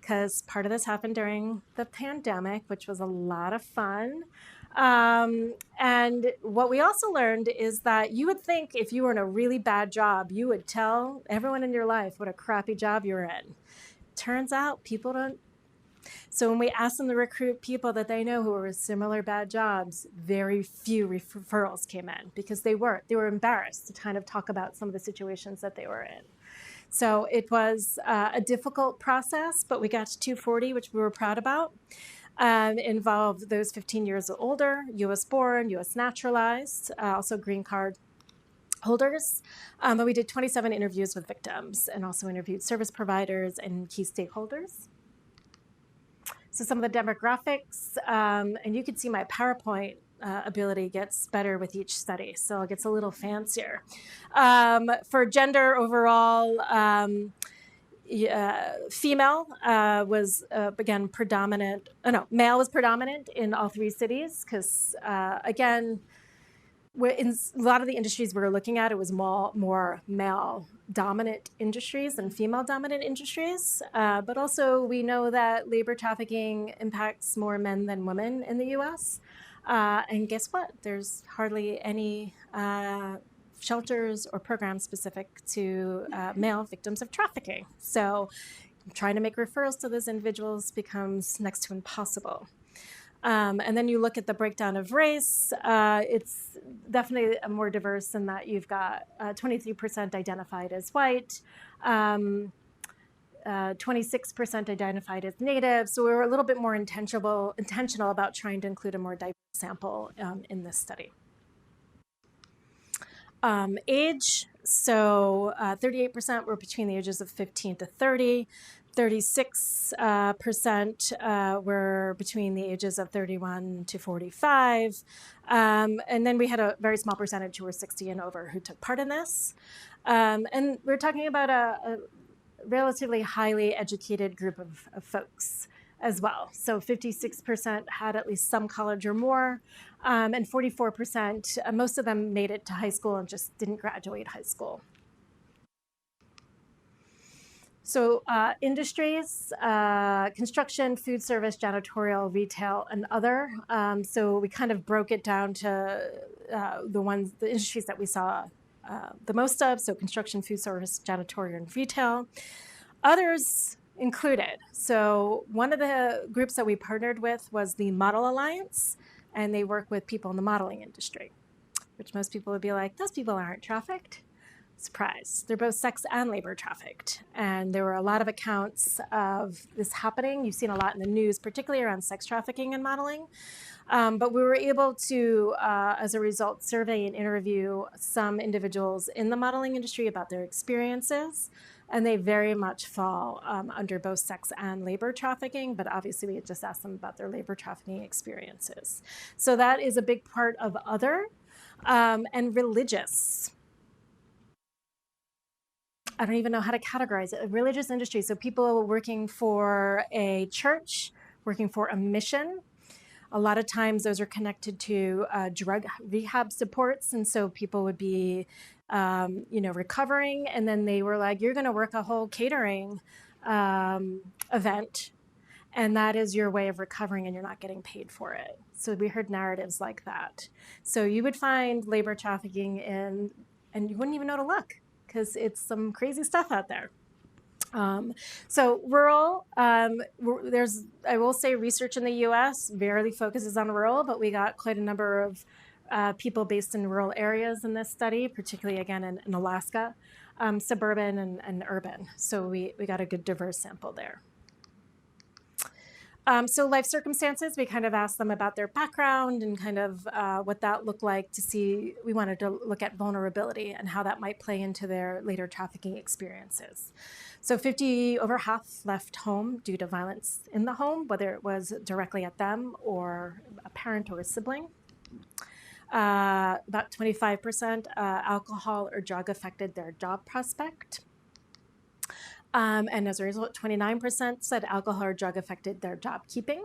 Because part of this happened during the pandemic, which was a lot of fun. And what we also learned is that you would think if you were in a really bad job, you would tell everyone in your life what a crappy job you were in. Turns out people don't. So when we asked them to recruit people that they know who were in similar bad jobs, very few referrals came in because they were embarrassed to kind of talk about some of the situations that they were in. So it was a difficult process, but we got to 240, which we were proud about. Involved those 15 years or older, U.S. born, U.S. naturalized, also green card holders. But we did 27 interviews with victims and also interviewed service providers and key stakeholders. So some of the demographics, and you can see my PowerPoint ability gets better with each study, so it gets a little fancier. For gender overall, female was again predominant. No, male was predominant in all three cities because again, in a lot of the industries we were looking at, it was more male dominant industries than female dominant industries. But also we know that labor trafficking impacts more men than women in the U.S. And guess what? There's hardly any shelters or programs specific to male victims of trafficking. So trying to make referrals to those individuals becomes next to impossible. And then you look at the breakdown of race, it's definitely more diverse in that you've got 23% identified as white, 26% identified as Native. So we were a little bit more intentional about trying to include a more diverse sample in this study. Age, so 38% were between the ages of 15 to 30, 36% were between the ages of 31 to 45. And then we had a very small percentage who were 60 and over who took part in this. And we're talking about a relatively highly educated group of folks as well. So 56% had at least some college or more, and 44%, most of them made it to high school and just didn't graduate high school. So industries, construction, food service, janitorial, retail, and other. So we kind of broke it down to the industries that we saw the most of. So construction, food service, janitorial, and retail. Others included. So one of the groups that we partnered with was the Model Alliance, and they work with people in the modeling industry, which most people would be like, those people aren't trafficked. Surprise, they're both sex and labor trafficked. And there were a lot of accounts of this happening. You've seen a lot in the news, particularly around sex trafficking and modeling. But we were able to, as a result, survey and interview some individuals in the modeling industry about their experiences. And they very much fall under both sex and labor trafficking, but obviously we had just asked them about their labor trafficking experiences. So that is a big part of other and religious. I don't even know how to categorize it. A religious industry, so people working for a church, working for a mission. A lot of times those are connected to drug rehab supports. And so people would be, recovering. And then they were like, you're going to work a whole catering event. And that is your way of recovering and you're not getting paid for it. So we heard narratives like that. So you would find labor trafficking and you wouldn't even know to look because it's some crazy stuff out there. So rural, I will say research in the US rarely focuses on rural, but we got quite a number of people based in rural areas in this study, particularly again in Alaska, suburban and urban. So we got a good diverse sample there. So life circumstances, we kind of asked them about their background and kind of what that looked like to see, we wanted to look at vulnerability and how that might play into their later trafficking experiences. So over half left home due to violence in the home, whether it was directly at them or a parent or a sibling. About 25% alcohol or drug affected their job prospect. And as a result, 29% said alcohol or drug affected their job keeping.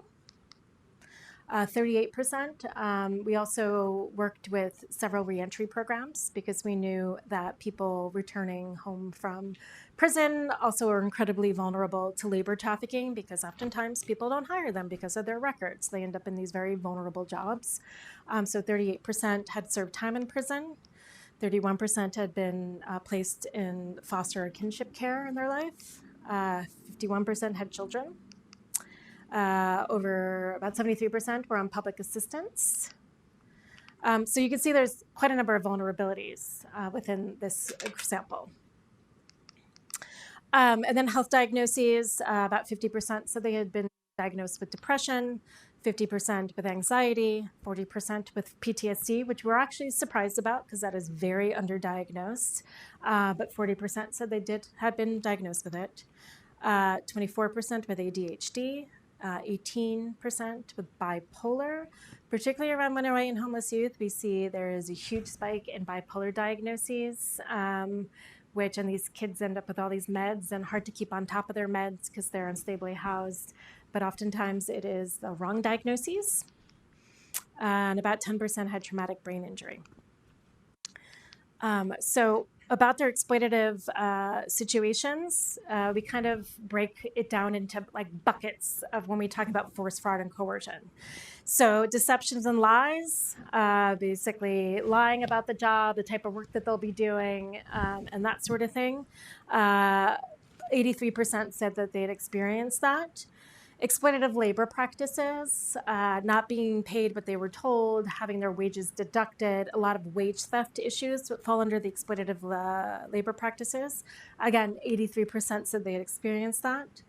38%. We also worked with several reentry programs because we knew that people returning home from prison also are incredibly vulnerable to labor trafficking because oftentimes people don't hire them because of their records. They end up in these very vulnerable jobs. So 38% had served time in prison. 31% had been placed in foster or kinship care in their life. 51% had children. Over about 73% were on public assistance. So you can see there's quite a number of vulnerabilities within this sample. And then health diagnoses, about 50% said they had been diagnosed with depression, 50% with anxiety, 40% with PTSD, which we're actually surprised about because that is very underdiagnosed. But 40% said they had been diagnosed with it. 24% with ADHD, 18% with bipolar. Particularly around runaway and homeless youth, we see there is a huge spike in bipolar diagnoses. and these kids end up with all these meds and hard to keep on top of their meds because they're unstably housed. But oftentimes it is the wrong diagnoses. And about 10% had traumatic brain injury. So about their exploitative situations, we kind of break it down into like buckets of when we talk about force, fraud, and coercion. So deceptions and lies, basically lying about the job, the type of work that they'll be doing, and that sort of thing. 83% said that they had experienced that. Exploitative labor practices, not being paid what they were told, having their wages deducted, a lot of wage theft issues fall under the exploitative labor practices. Again, 83% said they had experienced that.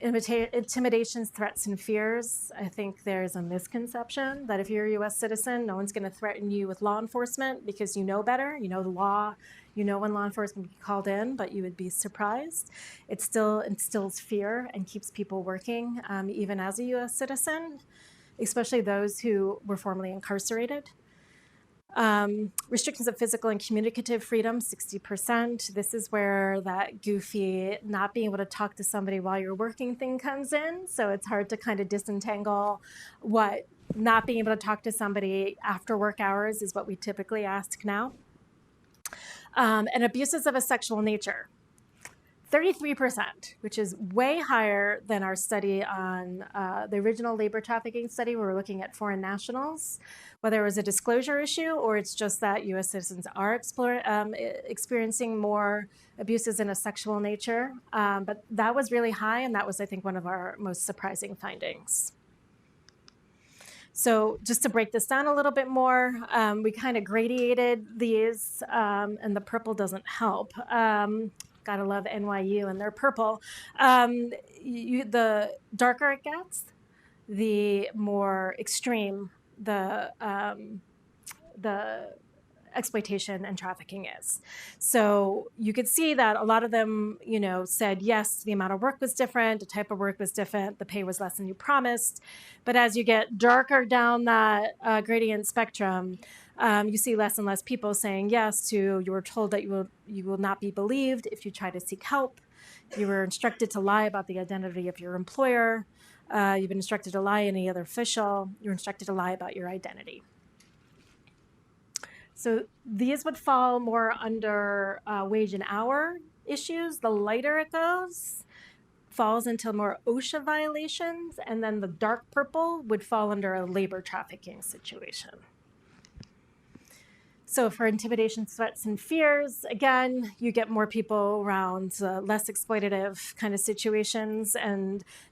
Intimidations, threats, and fears. I think there's a misconception that if you're a U.S. citizen, no one's going to threaten you with law enforcement because you know better, you know the law, you know when law enforcement will be called in, but you would be surprised. It still instills fear and keeps people working, even as a U.S. citizen, especially those who were formerly incarcerated. Restrictions of physical and communicative freedom, 60%. This is where that goofy not being able to talk to somebody while you're working thing comes in. So it's hard to kind of disentangle what not being able to talk to somebody after work hours is what we typically ask now. And abuses of a sexual nature. 33%, which is way higher than our study on the original labor trafficking study where we're looking at foreign nationals, whether it was a disclosure issue or it's just that U.S. citizens are experiencing more abuses in a sexual nature. But that was really high, and that was, I think, one of our most surprising findings. So just to break this down a little bit more, we kind of gradiated these, and the purple doesn't help. Gotta love NYU and their purple. The darker it gets, the more extreme the exploitation and trafficking is. So you could see that a lot of them, said yes, the amount of work was different, the type of work was different, the pay was less than you promised. But as you get darker down that gradient spectrum, you see less and less people saying yes to, you were told that you will not be believed if you try to seek help. You were instructed to lie about the identity of your employer. You've been instructed to lie to any other official. You're instructed to lie about your identity. So these would fall more under wage and hour issues. The lighter it goes, falls into more OSHA violations, and then the dark purple would fall under a labor trafficking situation. So for intimidation, threats, and fears, again, you get more people around less exploitative kind of situations.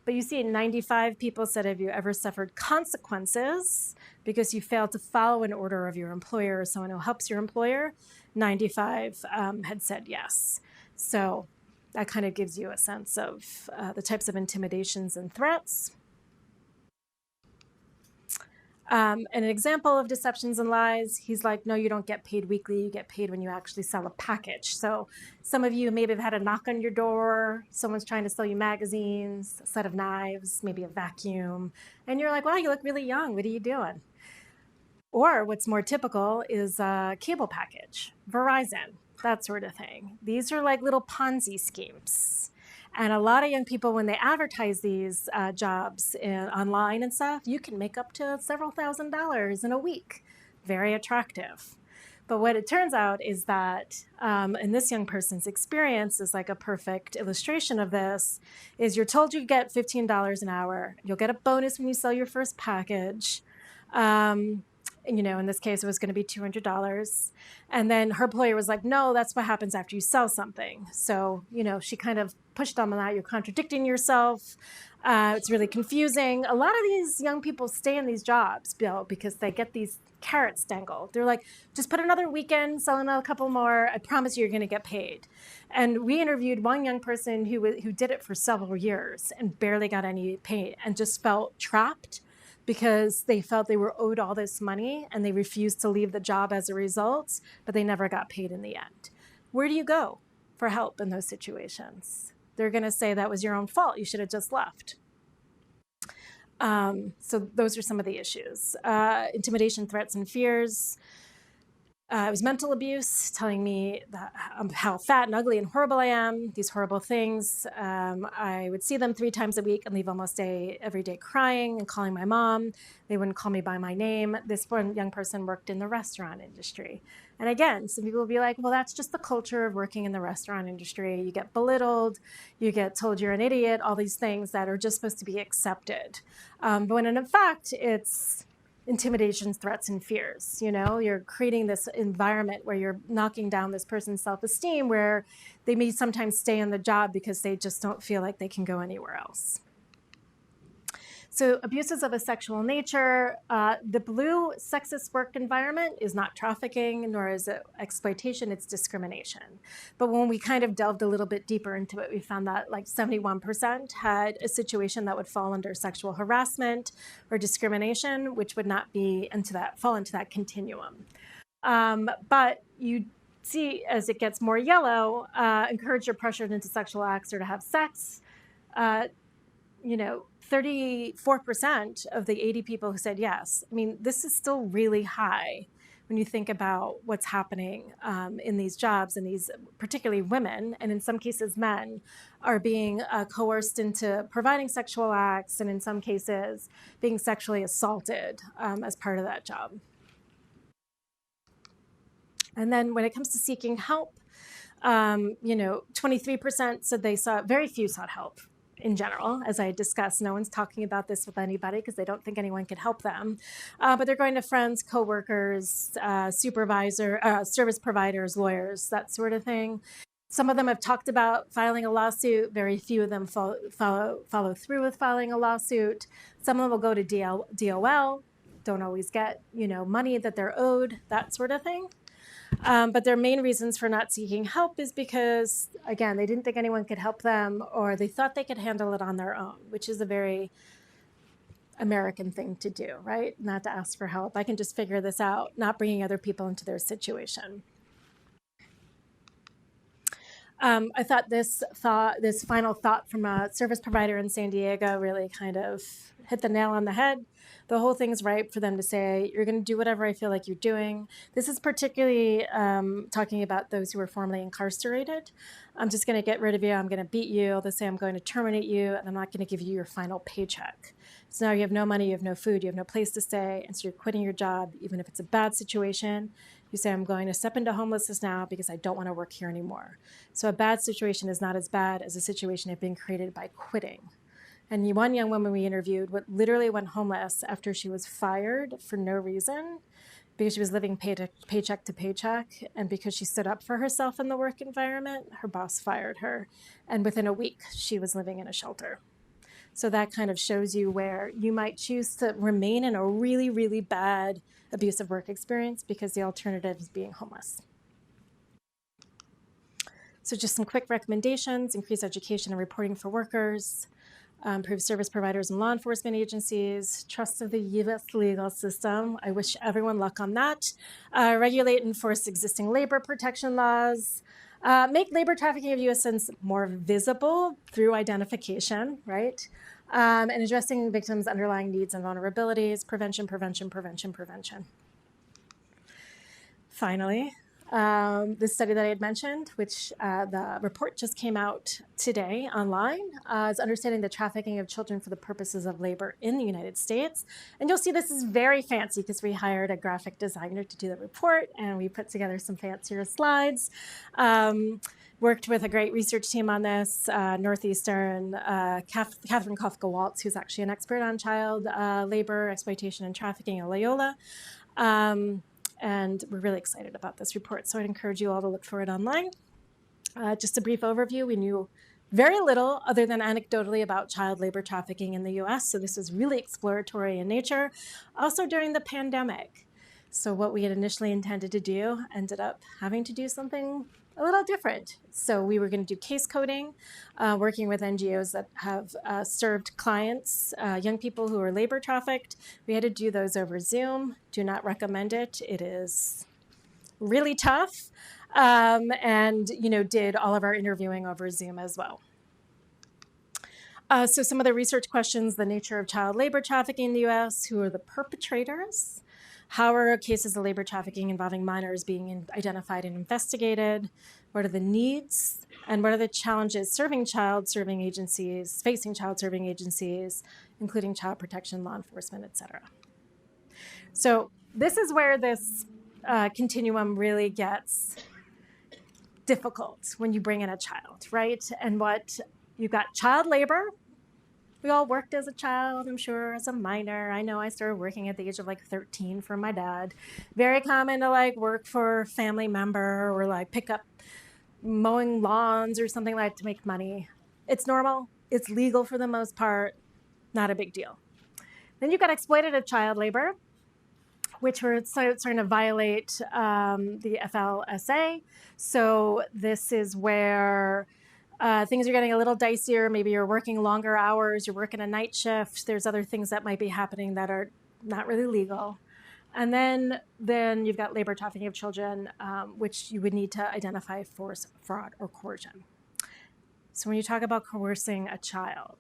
But you see 95 people said, have you ever suffered consequences because you failed to follow an order of your employer or someone who helps your employer? 95 had said yes. So that kind of gives you a sense of the types of intimidations and threats. And an example of deceptions and lies, he's like, no, you don't get paid weekly. You get paid when you actually sell a package. So some of you maybe have had a knock on your door. Someone's trying to sell you magazines, a set of knives, maybe a vacuum. And you're like, wow, you look really young. What are you doing? Or what's more typical is a cable package, Verizon, that sort of thing. These are like little Ponzi schemes. And a lot of young people, when they advertise these jobs online and stuff, you can make up to several $1,000s in a week. Very attractive. But what it turns out is that, and this young person's experience is like a perfect illustration of this, is you're told you get $15 an hour. You'll get a bonus when you sell your first package. In this case, it was going to be $200. And then her employer was like, no, that's what happens after you sell something. So, she kind of pushed on that. You're contradicting yourself. It's really confusing. A lot of these young people stay in these jobs, Bill, because they get these carrots dangled. They're like, just put another weekend, sell another couple more. I promise you're going to get paid. And we interviewed one young person who did it for several years and barely got any pay and just felt trapped because they felt they were owed all this money and they refused to leave the job as a result, but they never got paid in the end. Where do you go for help in those situations? They're going to say that was your own fault. You should have just left. So those are some of the issues. Intimidation, threats, and fears. it was mental abuse, telling me that, how fat and ugly and horrible I am, these horrible things. I would see them 3 times a week and leave almost every day crying and calling my mom. They wouldn't call me by my name. This one young person worked in the restaurant industry. And again, some people will be like, well, that's just the culture of working in the restaurant industry. You get belittled, you get told you're an idiot, all these things that are just supposed to be accepted. But when in fact, it's intimidations, threats, and fears. You're creating this environment where you're knocking down this person's self-esteem, where they may sometimes stay in the job because they just don't feel like they can go anywhere else. So abuses of a sexual nature, the blue sexist work environment is not trafficking, nor is it exploitation, it's discrimination. But when we kind of delved a little bit deeper into it, we found that like 71% had a situation that would fall under sexual harassment or discrimination, which would not fall into that continuum. But you see, as it gets more yellow, encourage or pressured into sexual acts or to have sex. 34% of the 80 people who said yes. I mean, this is still really high when you think about what's happening in these jobs, and these, particularly women, and in some cases men, are being coerced into providing sexual acts, and in some cases being sexually assaulted as part of that job. And then when it comes to seeking help, 23% said very few sought help. In general, as I discussed, no one's talking about this with anybody because they don't think anyone can help them. But they're going to friends, coworkers, service providers, lawyers, that sort of thing. Some of them have talked about filing a lawsuit. Very few of them follow through with filing a lawsuit. Some of them will go to DOL, don't always get money that they're owed, that sort of thing. But their main reasons for not seeking help is because, again, they didn't think anyone could help them, or they thought they could handle it on their own, which is a very American thing to do, right? Not to ask for help. I can just figure this out, not bringing other people into their situation. I thought this final thought from a service provider in San Diego really kind of hit the nail on the head. The whole thing's ripe for them to say, you're going to do whatever I feel like you're doing. This is particularly talking about those who were formerly incarcerated. I'm just going to get rid of you. I'm going to beat you. They'll say I'm going to terminate you, and I'm not going to give you your final paycheck. So now you have no money, you have no food, you have no place to stay, and so you're quitting your job, even if it's a bad situation. You say, I'm going to step into homelessness now because I don't want to work here anymore. So a bad situation is not as bad as a situation of being created by quitting. And one young woman we interviewed literally went homeless after she was fired for no reason, because she was living paycheck to paycheck, and because she stood up for herself in the work environment, her boss fired her. And within a week, she was living in a shelter. So that kind of shows you where you might choose to remain in a really, really bad abusive work experience because the alternative is being homeless. So just some quick recommendations: increase education and reporting for workers, improve service providers and law enforcement agencies, trust of the U.S. legal system. I wish everyone luck on that. Regulate and enforce existing labor protection laws. Make labor trafficking of U.S. citizens more visible through identification, right? And addressing victims' underlying needs and vulnerabilities. Prevention, prevention, prevention, prevention. Finally, this study that I had mentioned, which the report just came out today online, is understanding the trafficking of children for the purposes of labor in the United States. And you'll see this is very fancy because we hired a graphic designer to do the report, and we put together some fancier slides. Worked with a great research team on this, Northeastern, Catherine Kafka-Waltz, who's actually an expert on child labor, exploitation, and trafficking at Loyola. And we're really excited about this report, so I'd encourage you all to look for it online. Just a brief overview: we knew very little other than anecdotally about child labor trafficking in the US, so this is really exploratory in nature. Also during the pandemic. So what we had initially intended to do ended up having to do something a little different. So we were going to do case coding, working with NGOs that have served clients, young people who are labor trafficked. We had to do those over Zoom. Do not recommend it. It is really tough. And did all of our interviewing over Zoom as well. So some of the research questions: the nature of child labor trafficking in the US, who are the perpetrators, How are cases of labor trafficking involving minors being identified and investigated? What are the needs? And what are the challenges facing child serving agencies, including child protection, law enforcement, et cetera? So this is where this continuum really gets difficult when you bring in a child, right? And what you've got child labor. We all worked as a child, I'm sure, as a minor. I know I started working at the age of like 13 for my dad. Very common to like work for a family member or like pick up mowing lawns or something like that to make money. It's normal. It's legal for the most part. Not a big deal. Then you've got exploitative child labor, which were starting to violate the FLSA. So this is where things are getting a little dicier. Maybe you're working longer hours, you're working a night shift. There's other things that might be happening that are not really legal. And then you've got labor trafficking of children, which you would need to identify force, fraud, or coercion. So when you talk about coercing a child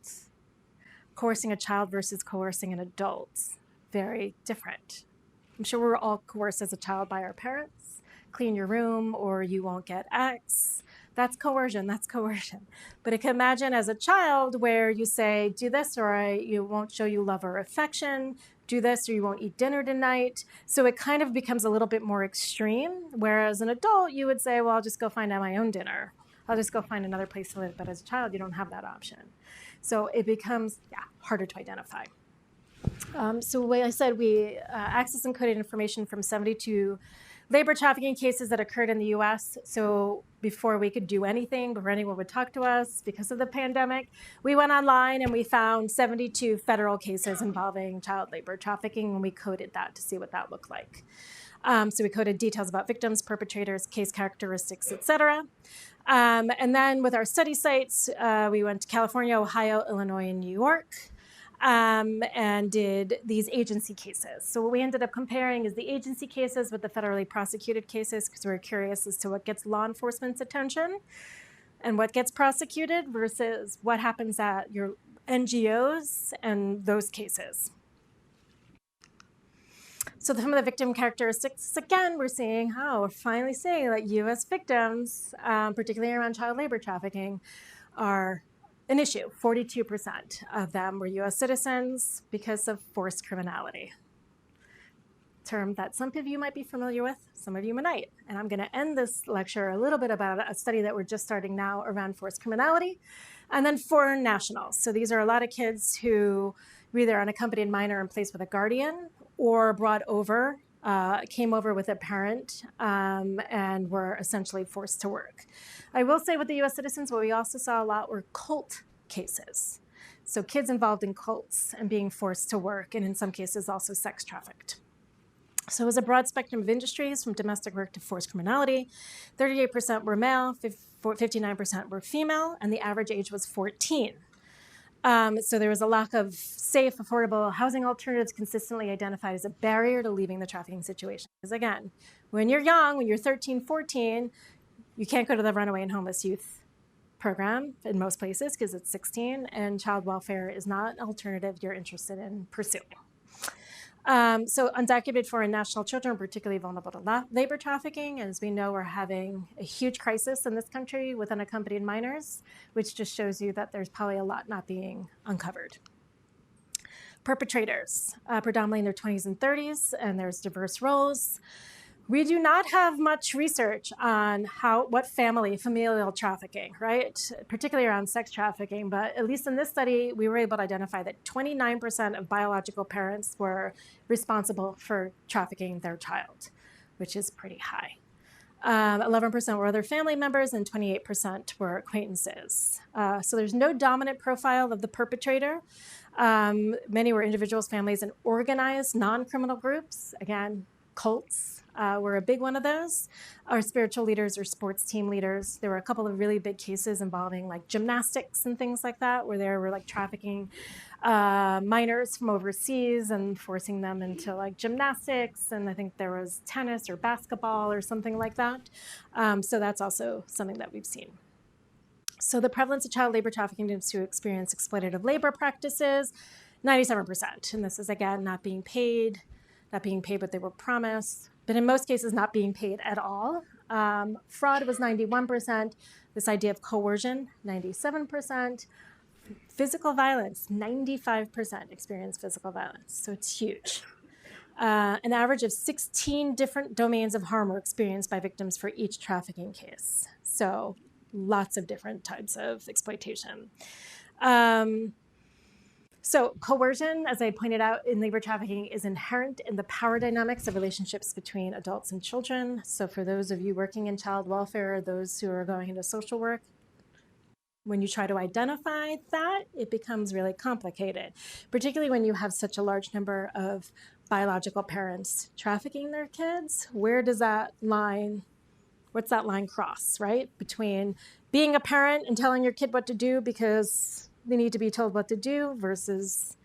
versus coercing an adult, very different. I'm sure we're all coerced as a child by our parents. Clean your room or you won't get X. That's coercion. But I can imagine as a child where you say, do this or you won't show you love or affection, do this or you won't eat dinner tonight. So it kind of becomes a little bit more extreme. Whereas an adult, you would say, well, I'll just go find out my own dinner. I'll just go find another place to live. But as a child, you don't have that option. So it becomes harder to identify. So like I said, we accessed and coded information from 72 labor trafficking cases that occurred in the US. So before we could do anything, before anyone would talk to us because of the pandemic, we went online and we found 72 federal cases involving child labor trafficking, and we coded that to see what that looked like. So we coded details about victims, perpetrators, case characteristics, et cetera. And then with our study sites, we went to California, Ohio, Illinois, and New York. And did these agency cases. So what we ended up comparing is the agency cases with the federally prosecuted cases because we were curious as to what gets law enforcement's attention and what gets prosecuted versus what happens at your NGOs and those cases. So some of the victim characteristics, again, we're finally seeing that U.S. victims, particularly around child labor trafficking, are an issue. 42% of them were U.S. citizens because of forced criminality. Term that some of you might be familiar with, some of you might not. And I'm going to end this lecture a little bit about a study that we're just starting now around forced criminality. And then foreign nationals. So these are a lot of kids who were either unaccompanied minor and placed with a guardian or brought over, came over with a parent and were essentially forced to work. I will say with the U.S. citizens, what we also saw a lot were cult cases. So kids involved in cults and being forced to work, and in some cases also sex trafficked. So it was a broad spectrum of industries from domestic work to forced criminality. 38% were male, 59% were female, and the average age was 14. So there was a lack of safe, affordable housing alternatives consistently identified as a barrier to leaving the trafficking situation. Because again, when you're young, when you're 13, 14, you can't go to the runaway and homeless youth program in most places because it's 16, and child welfare is not an alternative you're interested in pursuing. So undocumented foreign national children are particularly vulnerable to labor trafficking. And as we know, we're having a huge crisis in this country with unaccompanied minors, which just shows you that there's probably a lot not being uncovered. Perpetrators, predominantly in their 20s and 30s, and there's diverse roles. We do not have much research on what familial trafficking, right? Particularly around sex trafficking, but at least in this study, we were able to identify that 29% of biological parents were responsible for trafficking their child, which is pretty high. 11% were other family members and 28% were acquaintances. So there's no dominant profile of the perpetrator. Many were individuals, families, and organized non-criminal groups. Again, cults. Were a big one of those. Our spiritual leaders or sports team leaders. There were a couple of really big cases involving like gymnastics and things like that, where they were like trafficking minors from overseas and forcing them into like gymnastics. And I think there was tennis or basketball or something like that. So that's also something that we've seen. So the prevalence of child labor trafficking students who experience exploitative labor practices, 97%. And this is, again, not being paid, not being paid what they were promised, but in most cases not being paid at all. Fraud was 91%. This idea of coercion, 97%. Physical violence, 95% experience physical violence. So it's huge. An average of 16 different domains of harm were experienced by victims for each trafficking case. So lots of different types of exploitation. So coercion, as I pointed out in labor trafficking, is inherent in the power dynamics of relationships between adults and children. So for those of you working in child welfare, those who are going into social work, when you try to identify that, it becomes really complicated, particularly when you have such a large number of biological parents trafficking their kids. Where does that line, what's that line cross, right? Between being a parent and telling your kid what to do because they need to be told what to do versus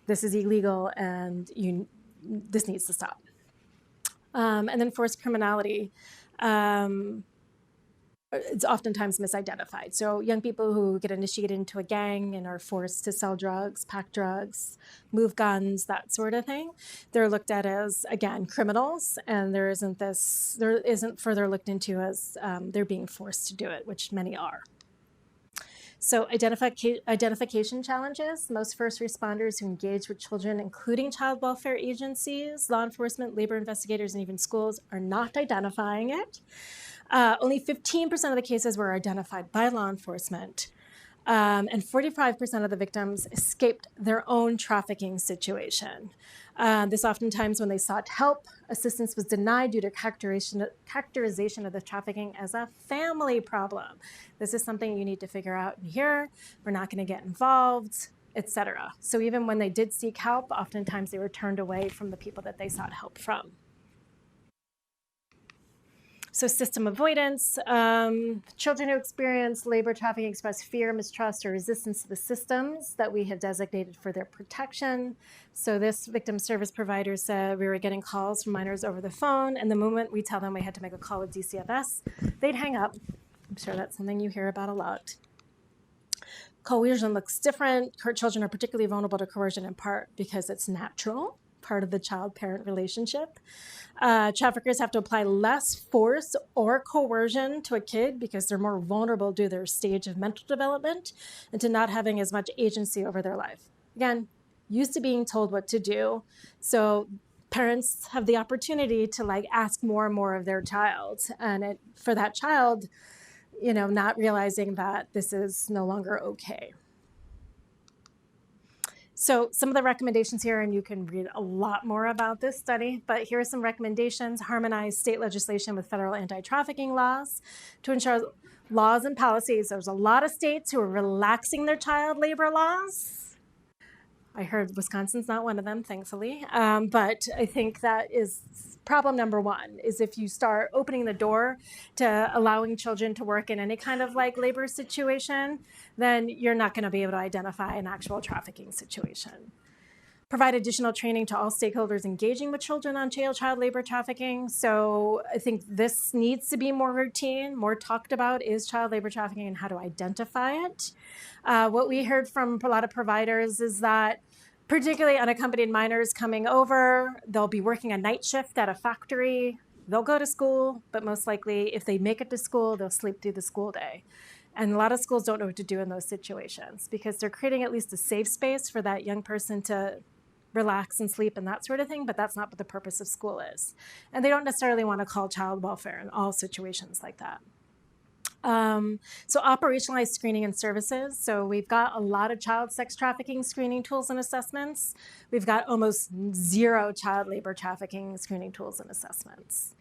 this is illegal and this needs to stop. And then forced criminality. It's oftentimes misidentified. So young people who get initiated into a gang and are forced to sell drugs, pack drugs, move guns, that sort of thing, they're looked at as, again, criminals, and there isn't further looked into as they're being forced to do it, which many are. So identification challenges. Most first responders who engage with children, including child welfare agencies, law enforcement, labor investigators, and even schools, are not identifying it. Only 15% of the cases were identified by law enforcement, and 45% of the victims escaped their own trafficking situation. This oftentimes, when they sought help, assistance was denied due to characterization of the trafficking as a family problem. This is something you need to figure out in here. We're not going to get involved, etc. So even when they did seek help, oftentimes they were turned away from the people that they sought help from. So system avoidance, children who experience labor trafficking express fear, mistrust, or resistance to the systems that we have designated for their protection. So this victim service provider said we were getting calls from minors over the phone, and the moment we tell them we had to make a call with DCFS, they'd hang up. I'm sure that's something you hear about a lot. Coercion looks different. Children are particularly vulnerable to coercion in part because it's natural, part of the child-parent relationship. Traffickers have to apply less force or coercion to a kid because they're more vulnerable to their stage of mental development and to not having as much agency over their life. Again, used to being told what to do. So parents have the opportunity to ask more and more of their child. And for that child, not realizing that this is no longer okay. So some of the recommendations here, and you can read a lot more about this study, but here are some recommendations. Harmonize state legislation with federal anti-trafficking laws to ensure laws and policies. There's a lot of states who are relaxing their child labor laws. I heard Wisconsin's not one of them, thankfully. But I think that is problem number one, is if you start opening the door to allowing children to work in any kind of labor situation, then you're not going to be able to identify an actual trafficking situation. Provide additional training to all stakeholders engaging with children on child labor trafficking. So I think this needs to be more routine, more talked about is child labor trafficking and how to identify it. What we heard from a lot of providers is that particularly unaccompanied minors coming over, they'll be working a night shift at a factory. They'll go to school, but most likely if they make it to school, they'll sleep through the school day. And a lot of schools don't know what to do in those situations because they're creating at least a safe space for that young person to relax and sleep and that sort of thing, but that's not what the purpose of school is. And they don't necessarily want to call child welfare in all situations like that. So operationalized screening and services. So we've got a lot of child sex trafficking screening tools and assessments. We've got almost zero child labor trafficking screening tools and assessments.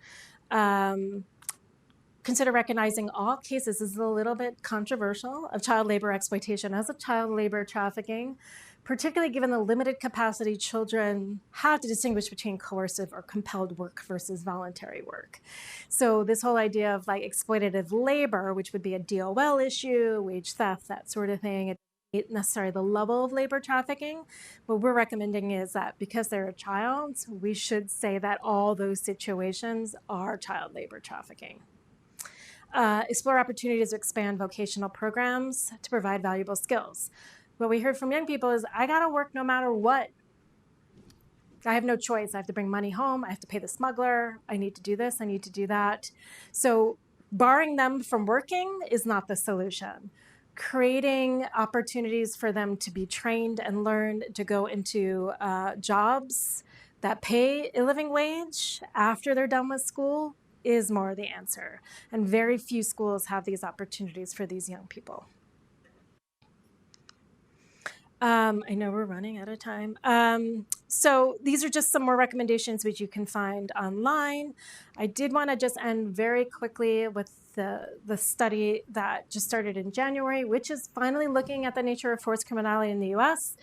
Consider recognizing all cases, this is a little bit controversial, of child labor exploitation as a child labor trafficking, particularly given the limited capacity children have to distinguish between coercive or compelled work versus voluntary work. So this whole idea of exploitative labor, which would be a DOL issue, wage theft, that sort of thing, it's not necessarily the level of labor trafficking. What we're recommending is that because they're a child, we should say that all those situations are child labor trafficking. Explore opportunities to expand vocational programs to provide valuable skills. What we heard from young people is, I gotta work no matter what. I have no choice. I have to bring money home. I have to pay the smuggler. I need to do this. I need to do that. So barring them from working is not the solution. Creating opportunities for them to be trained and learn to go into jobs that pay a living wage after they're done with school is more the answer. And very few schools have these opportunities for these young people. I know we're running out of time. So these are just some more recommendations which you can find online. I did want to just end very quickly with the study that just started in January, which is finally looking at the nature of forced criminality in the US,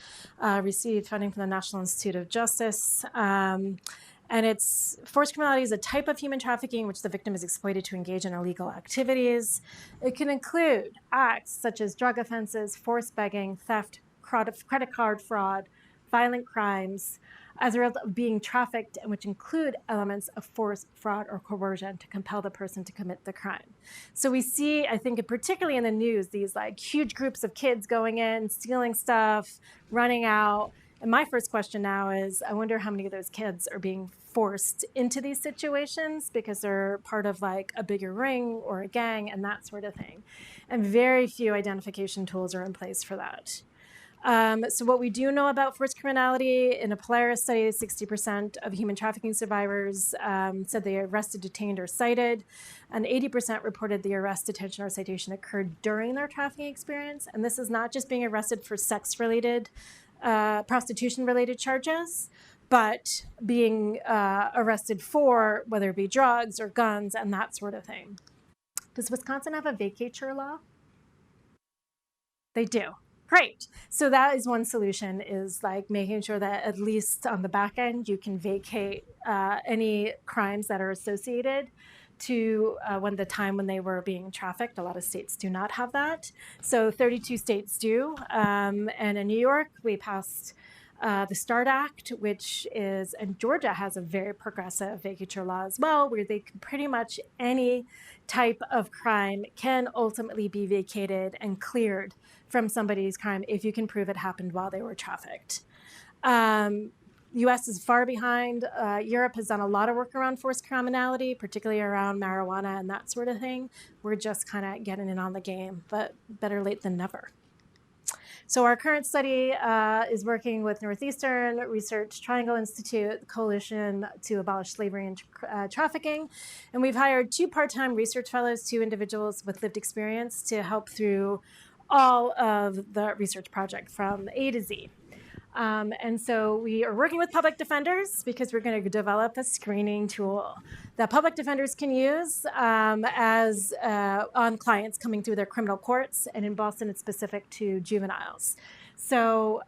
received funding from the National Institute of Justice. And it's forced criminality is a type of human trafficking in which the victim is exploited to engage in illegal activities. It can include acts such as drug offenses, forced begging, theft, credit card fraud, violent crimes, as a result of being trafficked, and which include elements of force, fraud, or coercion to compel the person to commit the crime. So we see, I think, particularly in the news, these like huge groups of kids going in, stealing stuff, running out. And my first question now is, I wonder how many of those kids are being forced into these situations because they're part of like a bigger ring or a gang and that sort of thing. And very few identification tools are in place for that. So what we do know about forced criminality, in a Polaris study, 60% of human trafficking survivors said they arrested, detained, or cited, and 80% reported the arrest, detention, or citation occurred during their trafficking experience. And this is not just being arrested for sex-related, prostitution-related charges, but being arrested for whether it be drugs or guns and that sort of thing. Does Wisconsin have a vacatur law? They do. Great. So that is one solution, is like making sure that at least on the back end, you can vacate any crimes that are associated to when they were being trafficked. A lot of states do not have that. So 32 states do. And in New York, we passed the START Act, which is, and Georgia has a very progressive vacatur law as well, where they can pretty much any type of crime can ultimately be vacated and cleared from somebody's crime if you can prove it happened while they were trafficked. US is far behind. Europe has done a lot of work around forced criminality, particularly around marijuana and that sort of thing. We're just kind of getting in on the game, but better late than never. So our current study is working with Northeastern Research Triangle Institute Coalition to Abolish Slavery and Trafficking. And we've hired 2 part-time research fellows, 2 individuals with lived experience to help through all of the research project from A to Z. And so we are working with public defenders because we're going to develop a screening tool that public defenders can use as on clients coming through their criminal courts. And in Boston, it's specific to juveniles. So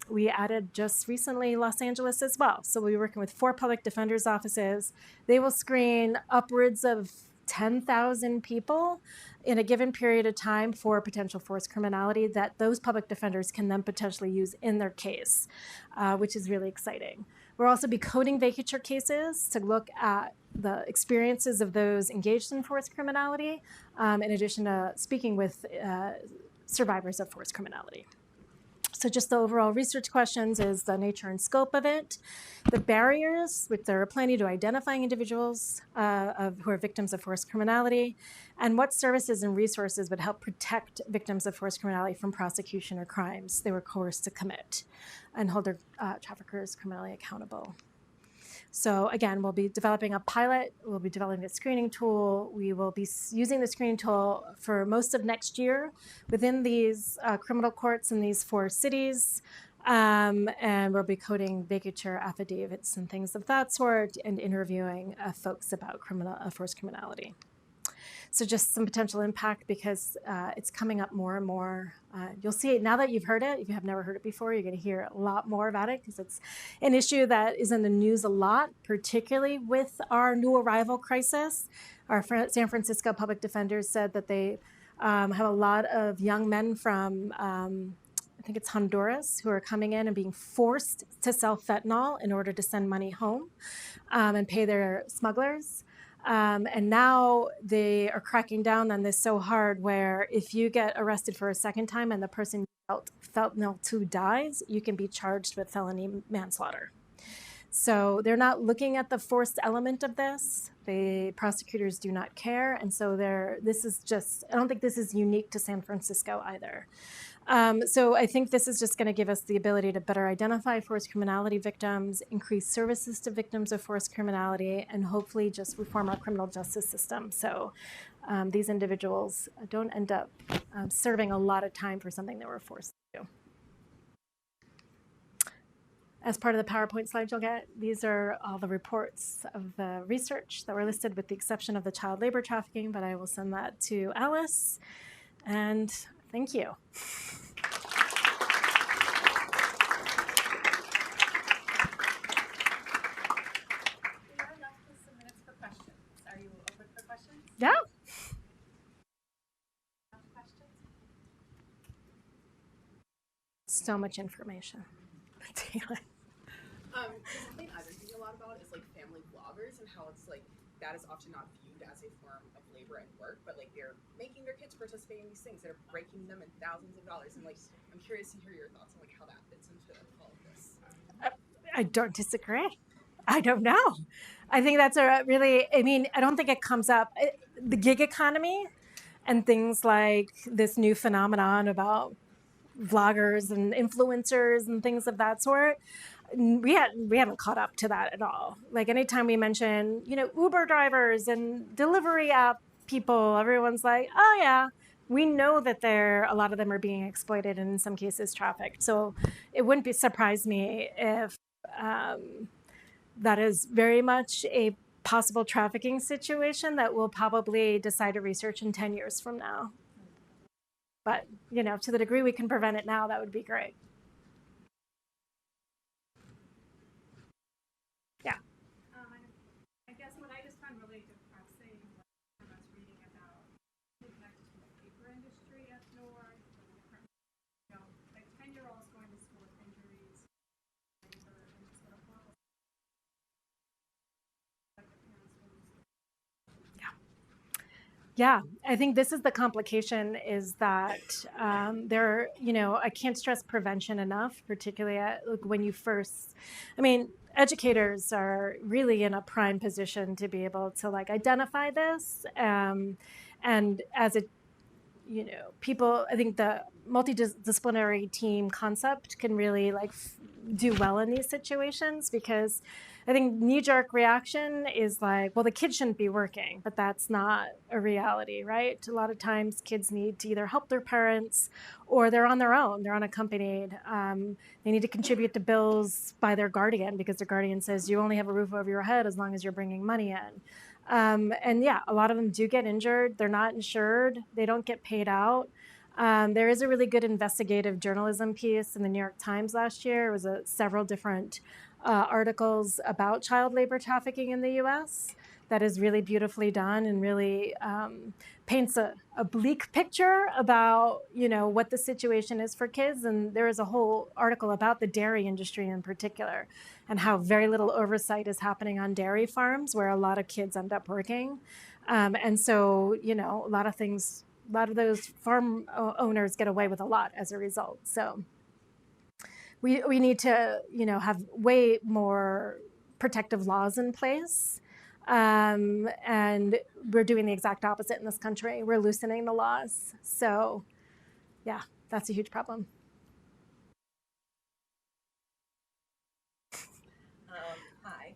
we added just recently Los Angeles as well. So we'll be working with 4 public defenders' offices. They will screen upwards of 10,000 people in a given period of time for potential forced criminality that those public defenders can then potentially use in their case, which is really exciting. We'll also be coding vacatur cases to look at the experiences of those engaged in forced criminality, in addition to speaking with survivors of forced criminality. So just the overall research questions is the nature and scope of it, the barriers, which there are plenty, to identifying individuals who are victims of forced criminality, and what services and resources would help protect victims of forced criminality from prosecution or crimes they were coerced to commit, and hold their traffickers criminally accountable. So again, we'll be developing a pilot, we'll be developing a screening tool. We will be using the screening tool for most of next year within these criminal courts in these 4 cities. And we'll be coding vacatur affidavits and things of that sort, and interviewing folks about forced criminality. So just some potential impact, because it's coming up more and more. You'll see it now that you've heard it. If you have never heard it before, you're going to hear a lot more about it, because it's an issue that is in the news a lot, particularly with our new arrival crisis. Our San Francisco public defenders said that they have a lot of young men from, I think it's Honduras, who are coming in and being forced to sell fentanyl in order to send money home and pay their smugglers. And now they are cracking down on this so hard, where if you get arrested for a second time and the person fentanyl to dies, you can be charged with felony manslaughter. So they're not looking at the forced element of this. The prosecutors do not care. And so this is just, I don't think this is unique to San Francisco either. So I think this is just going to give us the ability to better identify forced criminality victims, increase services to victims of forced criminality, and hopefully just reform our criminal justice system. So these individuals don't end up serving a lot of time for something they were forced to do. As part of the PowerPoint slide you'll get, these are all the reports of the research that were listed with the exception of the child labor trafficking, but I will send that to Alice. And thank you. Yeah. So much information.
Something I've been thinking a lot about is like family vloggers and how it's like that is often not viewed as a form of labor and work, but like they're making their kids participate in these things that are breaking them in thousands of dollars. And like I'm curious to hear your thoughts on like how that fits into all of this.
I don't disagree. I don't know. I think that's a really, I mean, I don't think it comes up. The gig economy and things like this new phenomenon about vloggers and influencers and things of that sort, we haven't caught up to that at all. Like anytime we mention, Uber drivers and delivery app people, everyone's like, oh yeah, we know that a lot of them are being exploited and in some cases trafficked. So it wouldn't surprise me if that is very much a possible trafficking situation that we'll probably decide to research in 10 years from now. But, to the degree we can prevent it now, that would be great. Yeah.
I guess what I just find really depressing when I was reading about the connections with the paper industry up north, like 10-year-olds going to school with injuries, labor, and just what a horrible.
Yeah, I think this is the complication is that I can't stress prevention enough, particularly when you first, educators are really in a prime position to be able to identify this. And as a people, I think the multidisciplinary team concept can really do well in these situations because I think knee-jerk reaction is well, the kid shouldn't be working, but that's not a reality, right? A lot of times kids need to either help their parents or they're on their own, they're unaccompanied. They need to contribute to bills by their guardian because their guardian says you only have a roof over your head as long as you're bringing money in. And yeah, a lot of them do get injured. They're not insured. They don't get paid out. There is a really good investigative journalism piece in the New York Times last year. It was several different articles about child labor trafficking in the U.S. that is really beautifully done and really paints a bleak picture about what the situation is for kids. And there is a whole article about the dairy industry in particular and how very little oversight is happening on dairy farms where a lot of kids end up working. And so a lot of those farm owners get away with a lot as a result. So we need to have way more protective laws in place. And we're doing the exact opposite in this country. We're loosening the laws. So yeah, that's a huge problem.
Hi,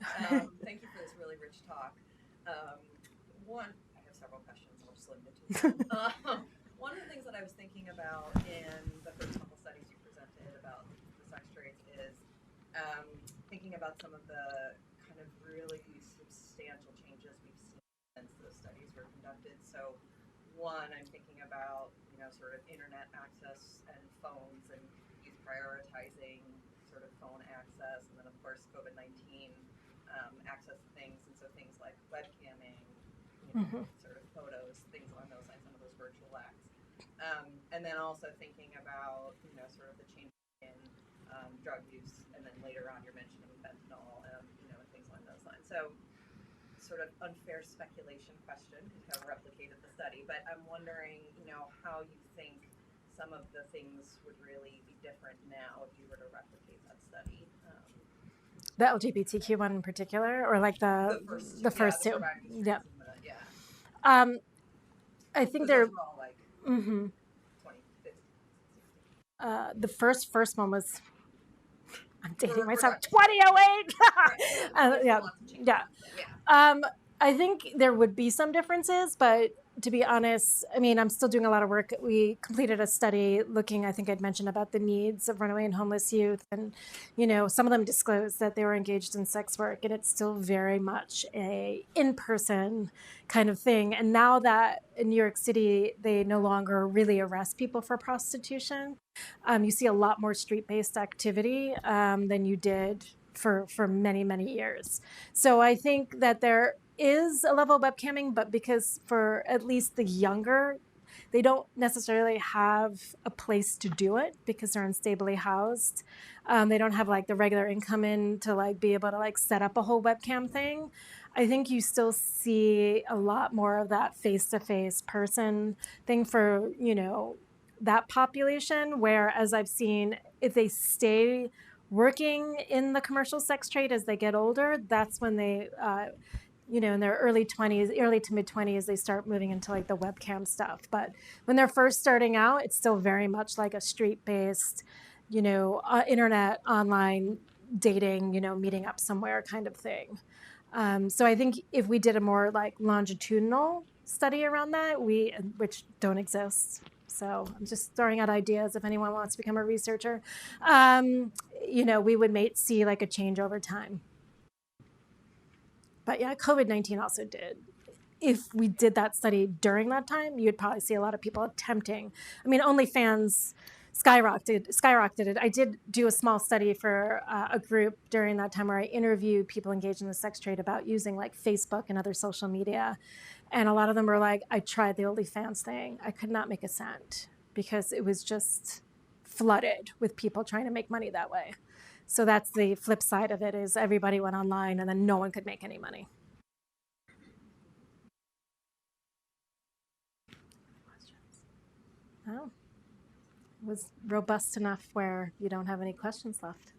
thank you for this really rich talk. I have several questions, I'll just limit it to one. One of the things that I was thinking about in the first couple studies you presented about the sex trades is thinking about some of the kind of really substantial changes we've seen since those studies were conducted. So one, I'm thinking about, sort of internet access and phones and youth prioritizing sort of phone access, and then of course COVID-19 access to things, and so things like webcamming, sort of photos, things along those lines, some of those virtual acts. And then also thinking about, sort of the change in drug use, and then later on you're mentioning fentanyl, and things along those lines. So sort of unfair speculation question, because you haven't replicated the study, but I'm wondering, how you think some of the things would really be different now if you were to replicate that study.
The LGBTQ one in particular, or like
The first,
the first
the
two?
surviving trans
Yep.
and the, yeah.
I think
'Cause
they're.
those were all like
hmm
2015.
the first one was. I'm dating
For
myself.
Dr.
2008.
Right, so there's
Yeah,
been lots of changes
yeah.
since then, yeah.
I think there would be some differences, but to be honest, I mean, I'm still doing a lot of work. We completed a study looking, I think I'd mentioned about the needs of runaway and homeless youth. And, some of them disclosed that they were engaged in sex work, and it's still very much a in-person kind of thing. And now that in New York City, they no longer really arrest people for prostitution, you see a lot more street-based activity than you did for many, many years. So I think that there is a level of webcamming, but because for at least the younger, they don't necessarily have a place to do it because they're unstably housed. They don't have like the regular income in to like be able to like set up a whole webcam thing. I think you still see a lot more of that face-to-face person thing for, that population, where as I've seen, if they stay working in the commercial sex trade as they get older, that's when they in their early 20s, early to mid 20s, they start moving into like the webcam stuff. But when they're first starting out, it's still very much like a street based, internet online dating, meeting up somewhere kind of thing. So I think if we did a more like longitudinal study around that, which don't exist. So I'm just throwing out ideas if anyone wants to become a researcher. We would see like a change over time. But yeah, COVID-19 also did. If we did that study during that time, you'd probably see a lot of people attempting. I mean, OnlyFans skyrocketed. I did do a small study for a group during that time where I interviewed people engaged in the sex trade about using like Facebook and other social media. And a lot of them were like, I tried the OnlyFans thing. I could not make a cent because it was just flooded with people trying to make money that way. So that's the flip side of it, is everybody went online and then no one could make any money. Oh, it was robust enough where you don't have any questions left.